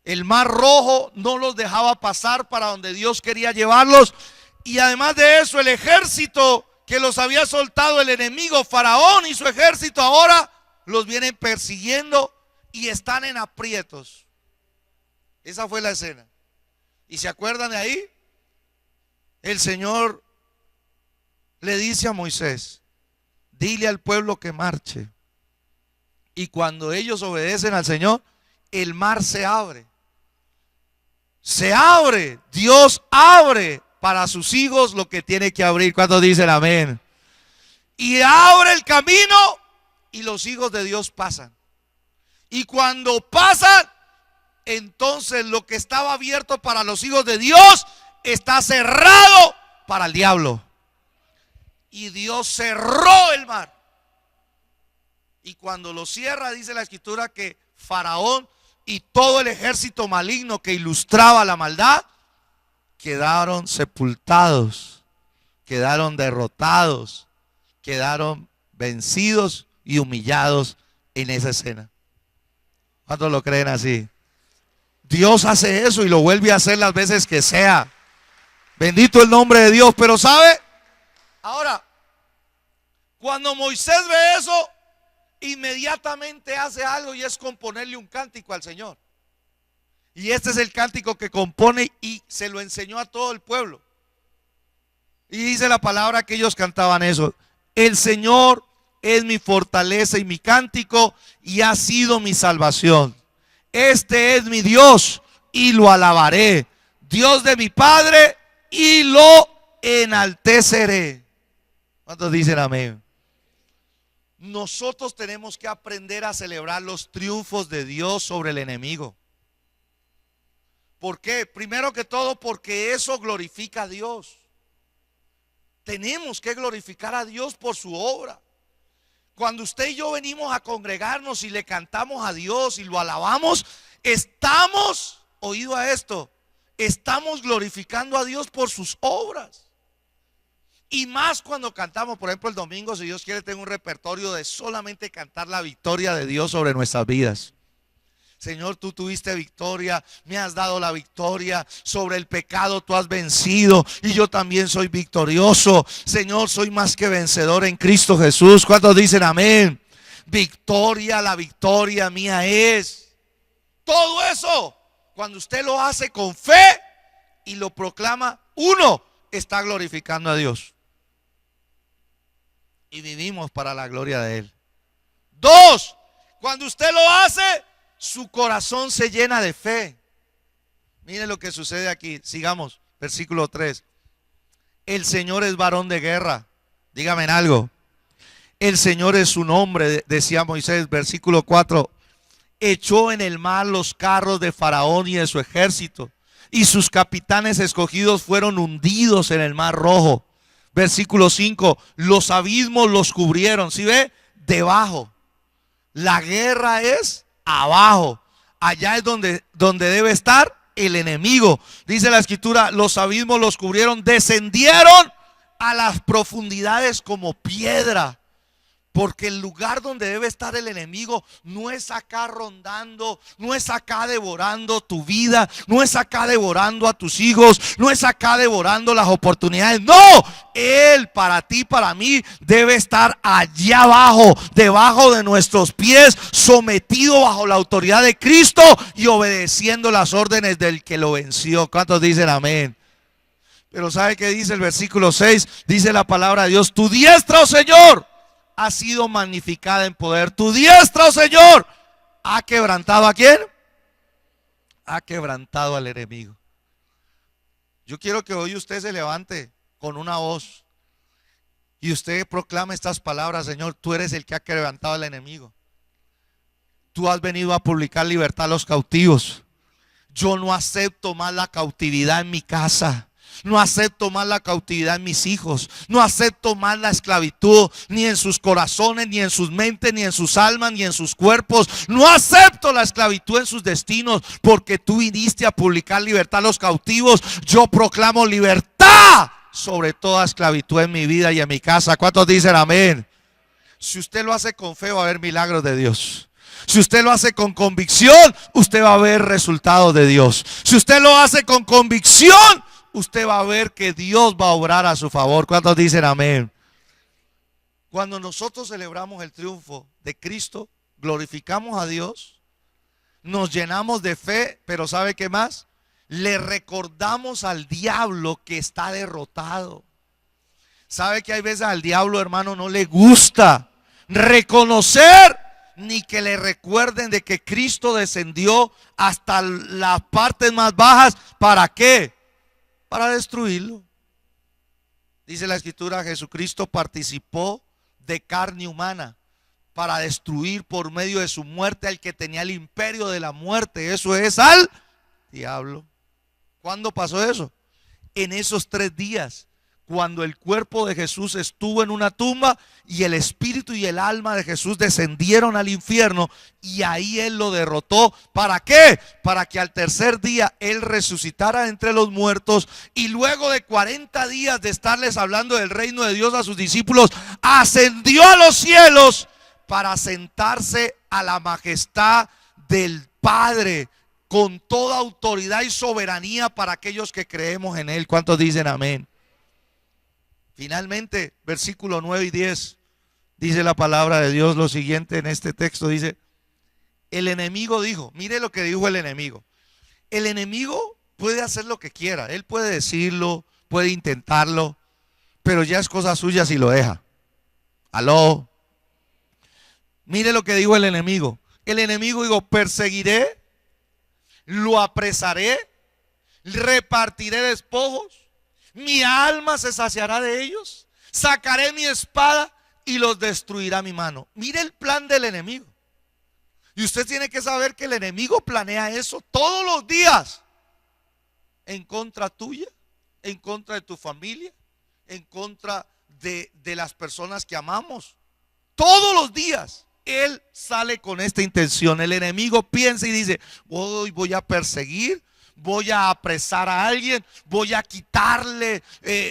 El mar rojo no los dejaba pasar para donde Dios quería llevarlos. Y además de eso, el ejército que los había soltado el enemigo, Faraón y su ejército, ahora los vienen persiguiendo y están en aprietos. Esa fue la escena. ¿Y se acuerdan de ahí? El Señor le dice a Moisés: dile al pueblo que marche. Y cuando ellos obedecen al Señor, el mar se abre. Se abre. Dios abre para sus hijos lo que tiene que abrir. ¿Cuántos dicen amén? Y abre el camino y los hijos de Dios pasan. Y cuando pasan, entonces lo que estaba abierto para los hijos de Dios está cerrado para el diablo. Y Dios cerró el mar. Y cuando lo cierra, dice la escritura que Faraón y todo el ejército maligno que ilustraba la maldad quedaron sepultados, quedaron derrotados, quedaron vencidos y humillados en esa escena. ¿Cuántos lo creen así? Dios hace eso y lo vuelve a hacer las veces que sea. Bendito el nombre de Dios. Pero ¿sabe? Ahora, cuando Moisés ve eso, inmediatamente hace algo, y es componerle un cántico al Señor. Y este es el cántico que compone y se lo enseñó a todo el pueblo. Y dice la palabra que ellos cantaban eso: el Señor es mi fortaleza y mi cántico, y ha sido mi salvación. Este es mi Dios y lo alabaré, Dios de mi Padre, y lo enalteceré. ¿Cuántos dicen amén? Nosotros tenemos que aprender a celebrar los triunfos de Dios sobre el enemigo. ¿Por qué? Primero que todo, porque eso glorifica a Dios. Tenemos que glorificar a Dios por su obra. Cuando usted y yo venimos a congregarnos y le cantamos a Dios y lo alabamos, estamos, oído a esto, estamos glorificando a Dios por sus obras. Y más cuando cantamos, por ejemplo, el domingo, si Dios quiere, tengo un repertorio de solamente cantar la victoria de Dios sobre nuestras vidas. Señor, tú tuviste victoria, me has dado la victoria sobre el pecado, tú has vencido y yo también soy victorioso. Señor, soy más que vencedor en Cristo Jesús. ¿Cuántos dicen amén? Victoria, la victoria mía es. Todo eso, cuando usted lo hace con fe y lo proclama, uno, está glorificando a Dios. Y vivimos para la gloria de Él. Dos, cuando usted lo hace, su corazón se llena de fe. Miren lo que sucede aquí. Sigamos, versículo 3. El Señor es varón de guerra. Dígame en algo. El Señor es su nombre, decía Moisés. Versículo 4. Echó en el mar los carros de Faraón y de su ejército, y sus capitanes escogidos fueron hundidos en el mar rojo. Versículo 5. Los abismos los cubrieron. ¿Sí ve? Debajo. La guerra es abajo. Allá es donde debe estar el enemigo. Dice la escritura: los abismos los cubrieron, descendieron a las profundidades como piedra. Porque el lugar donde debe estar el enemigo no es acá rondando, no es acá devorando tu vida, no es acá devorando a tus hijos, no es acá devorando las oportunidades. No, Él para ti, para mí, debe estar allá abajo, debajo de nuestros pies, sometido bajo la autoridad de Cristo y obedeciendo las órdenes del que lo venció. ¿Cuántos dicen amén? Pero ¿sabe qué dice el versículo 6? Dice la palabra de Dios: tu diestra, oh Señor, ha sido magnificada en poder. Tu diestra, oh Señor, ha quebrantado ¿a quién? Ha quebrantado al enemigo. Yo quiero que hoy usted se levante con una voz y usted proclame estas palabras: Señor, tú eres el que ha quebrantado al enemigo. Tú has venido a publicar libertad a los cautivos. Yo no acepto más la cautividad en mi casa. No acepto más la cautividad en mis hijos. No acepto más la esclavitud, ni en sus corazones, ni en sus mentes, ni en sus almas, ni en sus cuerpos. No acepto la esclavitud en sus destinos, porque tú viniste a publicar libertad a los cautivos. Yo proclamo libertad sobre toda esclavitud en mi vida y en mi casa. ¿Cuántos dicen amén? Si usted lo hace con fe, va a haber milagros de Dios. Si usted lo hace con convicción, usted va a ver resultados de Dios. Si usted lo hace con convicción, usted va a ver que Dios va a obrar a su favor. ¿Cuántos dicen amén? Cuando nosotros celebramos el triunfo de Cristo, glorificamos a Dios, nos llenamos de fe, pero ¿sabe qué más? Le recordamos al diablo que está derrotado. ¿Sabe que hay veces al diablo, hermano, no le gusta reconocer ni que le recuerden de que Cristo descendió hasta las partes más bajas? ¿Para qué? Para destruirlo. Dice la escritura: Jesucristo participó de carne humana para destruir por medio de su muerte al que tenía el imperio de la muerte. Eso es al diablo. ¿Cuándo pasó eso? En esos 3 días, cuando el cuerpo de Jesús estuvo en una tumba y el espíritu y el alma de Jesús descendieron al infierno, y ahí Él lo derrotó. ¿Para qué? Para que al tercer día Él resucitara entre los muertos, y luego de 40 días de estarles hablando del reino de Dios a sus discípulos, ascendió a los cielos para sentarse a la majestad del Padre, con toda autoridad y soberanía para aquellos que creemos en Él. ¿Cuántos dicen amén? Finalmente, versículo 9 y 10, dice la palabra de Dios lo siguiente en este texto. Dice: el enemigo dijo, mire lo que dijo el enemigo. El enemigo puede hacer lo que quiera, él puede decirlo, puede intentarlo, pero ya es cosa suya si lo deja. Aló. Mire lo que dijo el enemigo. El enemigo dijo: perseguiré, lo apresaré, repartiré despojos, mi alma se saciará de ellos, sacaré mi espada y los destruirá mi mano. Mire el plan del enemigo. Y usted tiene que saber que el enemigo planea eso todos los días, en contra tuya, en contra de tu familia, en contra de las personas que amamos. Todos los días él sale con esta intención. El enemigo piensa y dice: hoy voy a perseguir, voy a apresar a alguien, voy a quitarle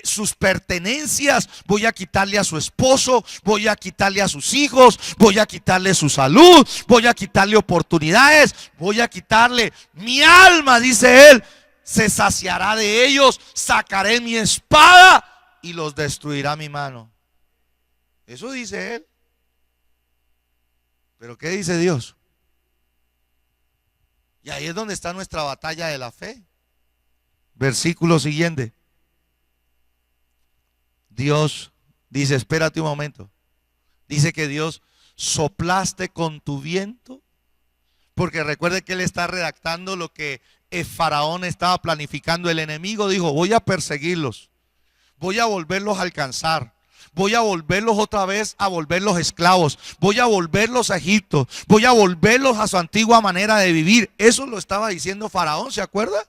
sus pertenencias, voy a quitarle a su esposo, voy a quitarle a sus hijos, voy a quitarle su salud, voy a quitarle oportunidades, voy a quitarle mi alma, dice él, se saciará de ellos, sacaré mi espada y los destruirá mi mano. Eso dice él. Pero ¿qué dice Dios? Y ahí es donde está nuestra batalla de la fe. Versículo siguiente. Dios dice: espérate un momento. Dice que Dios soplaste con tu viento. Porque recuerde que él está redactando lo que el faraón estaba planificando. El enemigo dijo: voy a perseguirlos, voy a volverlos a alcanzar, voy a volverlos otra vez a volverlos esclavos, voy a volverlos a Egipto, voy a volverlos a su antigua manera de vivir. Eso lo estaba diciendo Faraón, ¿se acuerda?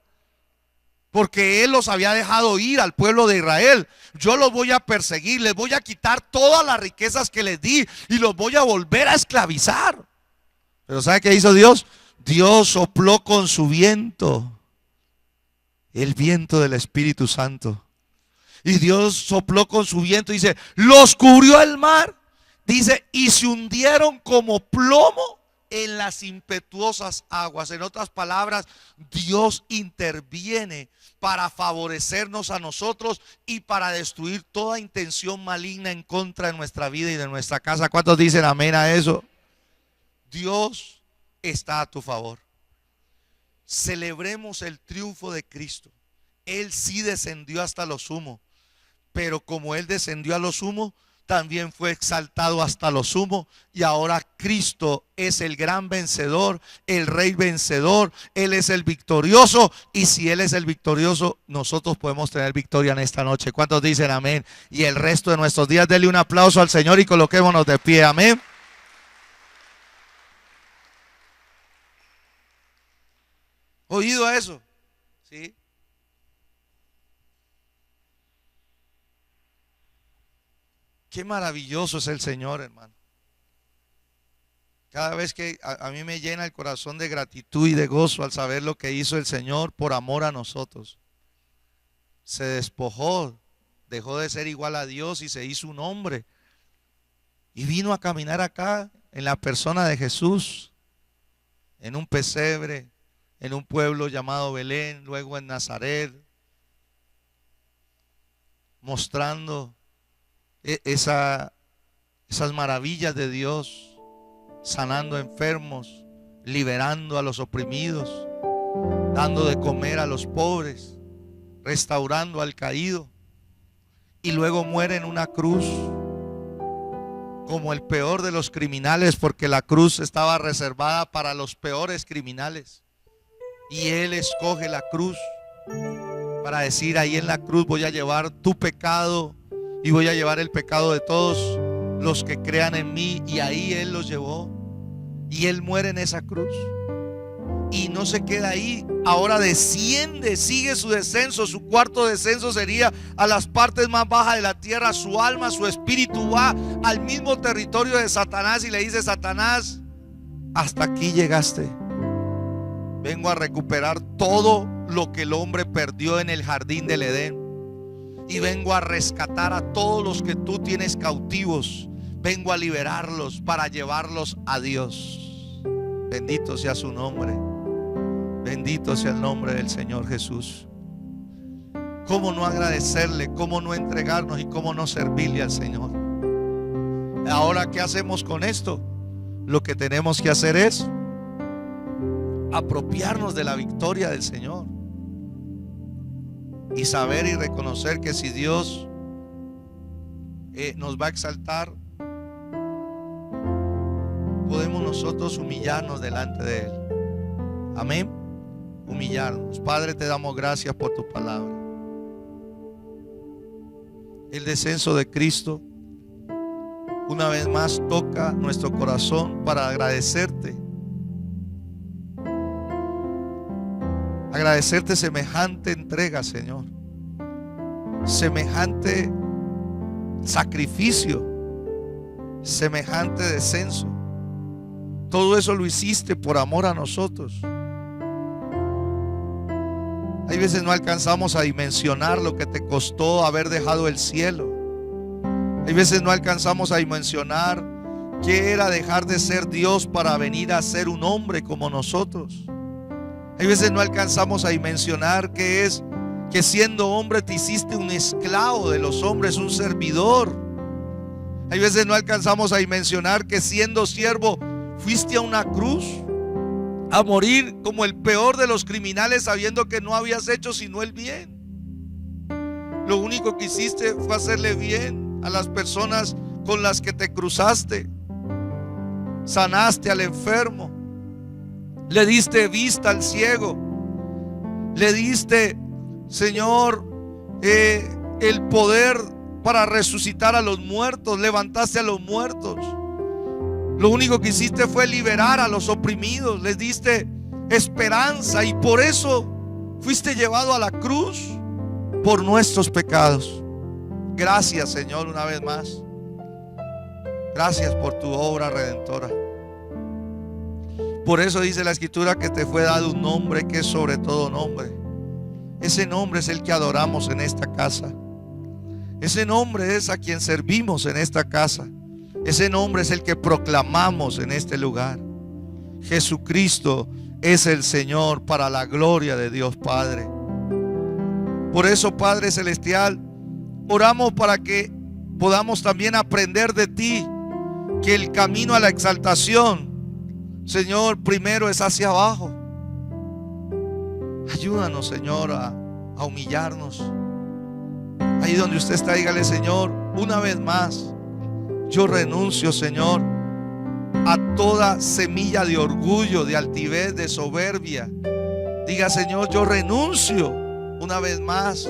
Porque él los había dejado ir al pueblo de Israel. Yo los voy a perseguir, les voy a quitar todas las riquezas que les di y los voy a volver a esclavizar. Pero ¿sabe qué hizo Dios? Dios sopló con su viento, el viento del Espíritu Santo. Y Dios sopló con su viento, dice, los cubrió el mar, dice, y se hundieron como plomo en las impetuosas aguas. En otras palabras, Dios interviene para favorecernos a nosotros y para destruir toda intención maligna en contra de nuestra vida y de nuestra casa. ¿Cuántos dicen amén a eso? Dios está a tu favor. Celebremos el triunfo de Cristo Él sí descendió hasta lo sumo, pero como Él descendió a lo sumo, también fue exaltado hasta lo sumo, y ahora Cristo es el gran vencedor, el rey vencedor. Él es el victorioso, y si Él es el victorioso, nosotros podemos tener victoria en esta noche. ¿Cuántos dicen amén? Y el resto de nuestros días, denle un aplauso al Señor y coloquémonos de pie. Amén. ¿Oído a eso? ¿Sí? Qué maravilloso es el Señor, hermano. Cada vez que a mí me llena el corazón de gratitud y de gozo al saber lo que hizo el Señor por amor a nosotros. Se despojó, dejó de ser igual a Dios y se hizo un hombre. Y vino a caminar acá en la persona de Jesús, en un pesebre, en un pueblo llamado Belén, luego en Nazaret, mostrando esas maravillas de Dios, sanando enfermos, liberando a los oprimidos, dando de comer a los pobres, restaurando al caído, y luego muere en una cruz como el peor de los criminales, porque la cruz estaba reservada para los peores criminales, y Él escoge la cruz para decir: ahí en la cruz voy a llevar tu pecado y voy a llevar el pecado de todos los que crean en mí. Y ahí Él los llevó, y Él muere en esa cruz. Y no se queda ahí, ahora desciende, sigue su descenso. Su cuarto descenso sería a las partes más bajas de la tierra. Su alma, su espíritu va al mismo territorio de Satanás y le dice: Satanás, hasta aquí llegaste. Vengo a recuperar todo lo que el hombre perdió en el jardín del Edén, y vengo a rescatar a todos los que tú tienes cautivos. Vengo a liberarlos para llevarlos a Dios. Bendito sea su nombre. Bendito sea el nombre del Señor Jesús. ¿Cómo no agradecerle? ¿Cómo no entregarnos? ¿Y cómo no servirle al Señor? Ahora, ¿qué hacemos con esto? Lo que tenemos que hacer es apropiarnos de la victoria del Señor y saber y reconocer que si Dios nos va a exaltar, podemos nosotros humillarnos delante de Él. Amén. Humillarnos. Padre, te damos gracias por tu palabra. El descenso de Cristo una vez más toca nuestro corazón para agradecerte. Agradecerte semejante entrega, Señor. Semejante sacrificio. Semejante descenso. Todo eso lo hiciste por amor a nosotros. Hay veces no alcanzamos a dimensionar lo que te costó haber dejado el cielo. Hay veces no alcanzamos a dimensionar qué era dejar de ser Dios para venir a ser un hombre como nosotros. Hay veces no alcanzamos a dimensionar qué es que siendo hombre te hiciste un esclavo de los hombres, un servidor. Hay veces no alcanzamos a dimensionar que siendo siervo fuiste a una cruz a morir como el peor de los criminales, sabiendo que no habías hecho sino el bien. Lo único que hiciste fue hacerle bien a las personas con las que te cruzaste. Sanaste al enfermo, le diste vista al ciego, le diste, Señor, el poder para resucitar a los muertos, levantaste a los muertos. Lo único que hiciste fue liberar a los oprimidos, les diste esperanza, y por eso fuiste llevado a la cruz por nuestros pecados. Gracias, Señor, una vez más. Gracias por tu obra redentora. Por eso dice la Escritura que te fue dado un nombre que es sobre todo nombre. Ese nombre es el que adoramos en esta casa. Ese nombre es a quien servimos en esta casa. Ese nombre es el que proclamamos en este lugar. Jesucristo es el Señor, para la gloria de Dios Padre. Por eso, Padre Celestial, oramos para que podamos también aprender de ti que el camino a la exaltación, Señor, primero es hacia abajo. Ayúdanos, Señor, a a humillarnos. Ahí donde usted está, dígale: Señor, una vez más, yo renuncio, Señor, a toda semilla de orgullo, de altivez, de soberbia. Diga: Señor, yo renuncio una vez más,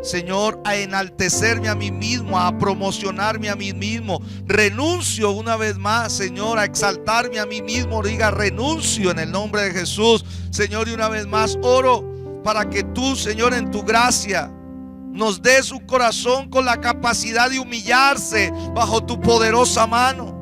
Señor, a enaltecerme a mí mismo, a promocionarme a mí mismo. Renuncio una vez más, Señor, a exaltarme a mí mismo. Diga: renuncio en el nombre de Jesús. Señor, y una vez más oro para que tú, Señor, en tu gracia nos des un corazón con la capacidad de humillarse bajo tu poderosa mano.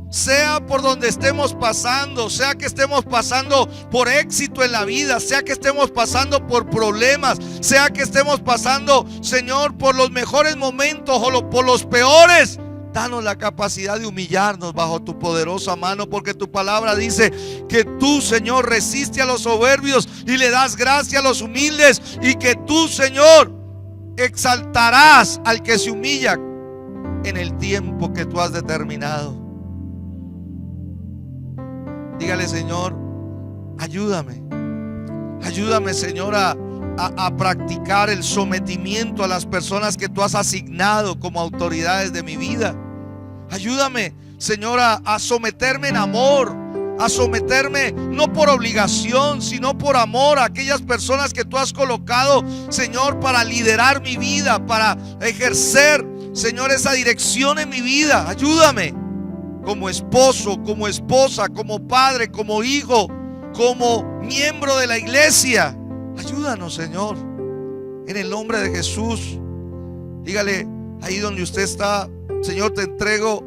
Sea por donde estemos pasando, sea que estemos pasando por éxito en la vida, sea que estemos pasando por problemas, sea que estemos pasando, Señor, por los mejores momentos o por los peores, danos la capacidad de humillarnos bajo tu poderosa mano, porque tu palabra dice que tú, Señor, resiste a los soberbios y le das gracia a los humildes, y que tú, Señor, exaltarás al que se humilla en el tiempo que tú has determinado. Dígale: Señor, ayúdame, Señor, a practicar el sometimiento a las personas que tú has asignado como autoridades de mi vida. Ayúdame, Señor, a someterme en amor, a someterme no por obligación, sino por amor a aquellas personas que tú has colocado, Señor, para liderar mi vida, para ejercer, Señor, esa dirección en mi vida. Ayúdame como esposo, como esposa, como padre, como hijo, como miembro de la iglesia. Ayúdanos, Señor, en el nombre de Jesús. Dígale ahí donde usted está: Señor, te entrego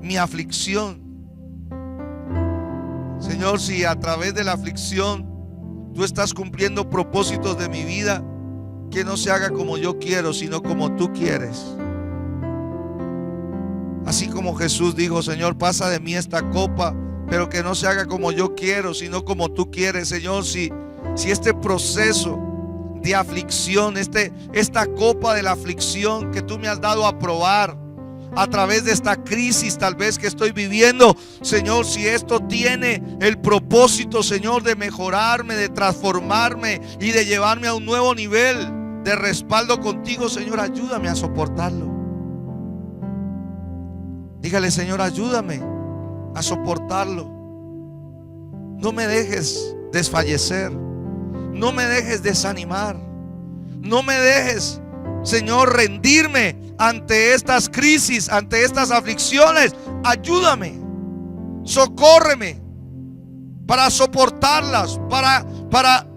mi aflicción. Señor, si a través de la aflicción tú estás cumpliendo propósitos de mi vida, que no se haga como yo quiero, sino como tú quieres. Así como Jesús dijo: Señor, pasa de mí esta copa, pero que no se haga como yo quiero, sino como tú quieres. Señor, si este proceso de aflicción, esta copa de la aflicción que tú me has dado a probar a través de esta crisis tal vez que estoy viviendo, Señor, si esto tiene el propósito, Señor, de mejorarme, de transformarme y de llevarme a un nuevo nivel de respaldo contigo, Señor, ayúdame a soportarlo. Dígale: Señor, ayúdame a soportarlo. No me dejes desfallecer, no me dejes desanimar, no me dejes, Señor, rendirme ante estas crisis, ante estas aflicciones. Ayúdame, socórreme para soportarlas, para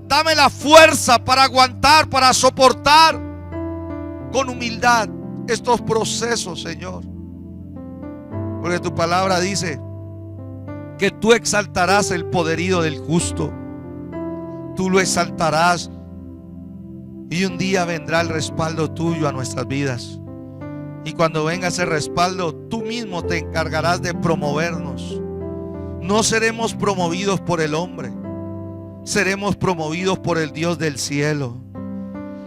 dame la fuerza para aguantar, para soportar con humildad estos procesos, Señor. Porque tu palabra dice que tú exaltarás el poderío del justo. Tú lo exaltarás, y un día vendrá el respaldo tuyo a nuestras vidas. Y cuando venga ese respaldo, tú mismo te encargarás de promovernos. No seremos promovidos por el hombre, seremos promovidos por el Dios del cielo.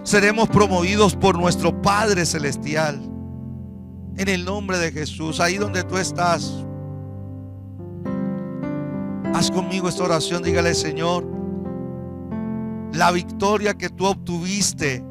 Seremos promovidos por nuestro Padre celestial. En el nombre de Jesús, ahí donde tú estás, haz conmigo esta oración. Dígale: Señor, la victoria que tú obtuviste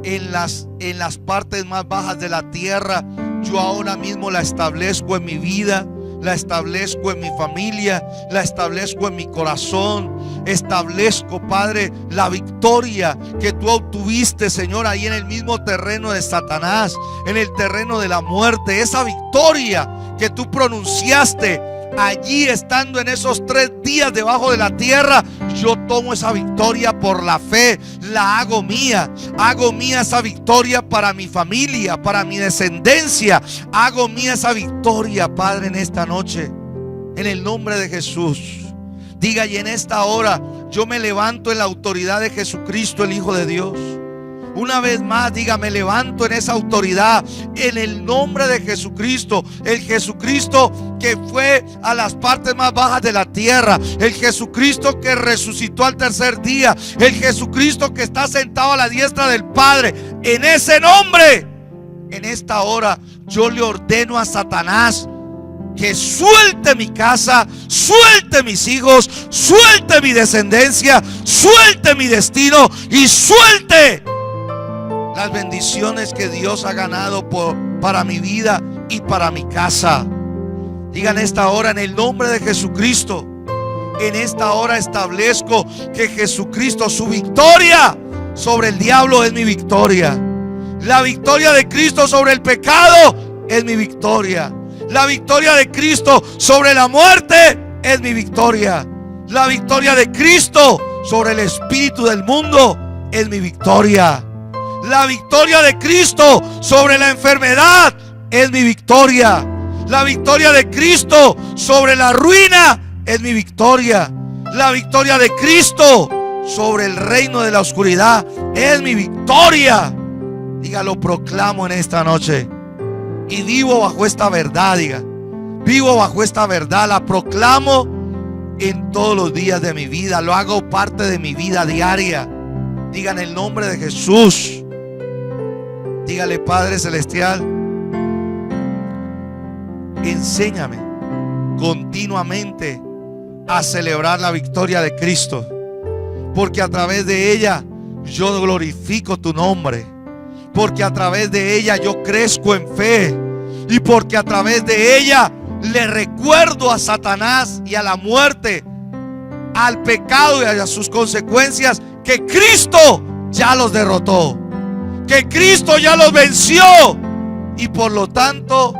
en las partes más bajas de la tierra, yo ahora mismo la establezco en mi vida, la establezco en mi familia, la establezco en mi corazón. Establezco, Padre, la victoria que tú obtuviste, Señor, ahí en el mismo terreno de Satanás, en el terreno de la muerte. Esa victoria que tú pronunciaste allí, estando en esos 3 días debajo de la tierra, yo tomo esa victoria por la fe, la hago mía esa victoria para mi familia, para mi descendencia. Hago mía esa victoria, Padre, en esta noche, en el nombre de Jesús. Diga: y en esta hora yo me levanto en la autoridad de Jesucristo, el Hijo de Dios. Una vez más, diga: me levanto en esa autoridad, en el nombre de Jesucristo. El Jesucristo que fue a las partes más bajas de la tierra, el Jesucristo que resucitó al tercer día, el Jesucristo que está sentado a la diestra del Padre. En ese nombre, en esta hora, yo le ordeno a Satanás que suelte mi casa, suelte mis hijos, suelte mi descendencia, suelte mi destino y suelte las bendiciones que Dios ha ganado para mi vida y para mi casa. Digan esta hora: en el nombre de Jesucristo, en esta hora establezco que Jesucristo, su victoria sobre el diablo es mi victoria. La victoria de Cristo sobre el pecado es mi victoria. La victoria de Cristo sobre la muerte es mi victoria. La victoria de Cristo sobre el espíritu del mundo es mi victoria. La victoria de Cristo sobre la enfermedad es mi victoria. La victoria de Cristo sobre la ruina es mi victoria. La victoria de Cristo sobre el reino de la oscuridad es mi victoria. Diga: lo proclamo en esta noche. Y vivo bajo esta verdad. Diga: vivo bajo esta verdad. La proclamo en todos los días de mi vida. Lo hago parte de mi vida diaria. Diga: en el nombre de Jesús. Dígale: Padre Celestial, enséñame continuamente a celebrar la victoria de Cristo, porque a través de ella yo glorifico tu nombre, porque a través de ella yo crezco en fe, y porque a través de ella le recuerdo a Satanás y a la muerte, al pecado y a sus consecuencias, que Cristo ya los derrotó, que Cristo ya los venció, y por lo tanto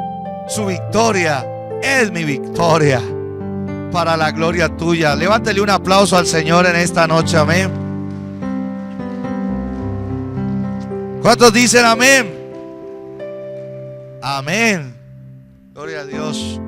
su victoria es mi victoria, para la gloria tuya. Levántele un aplauso al Señor en esta noche. Amén. ¿Cuántos dicen amén? Amén. Gloria a Dios.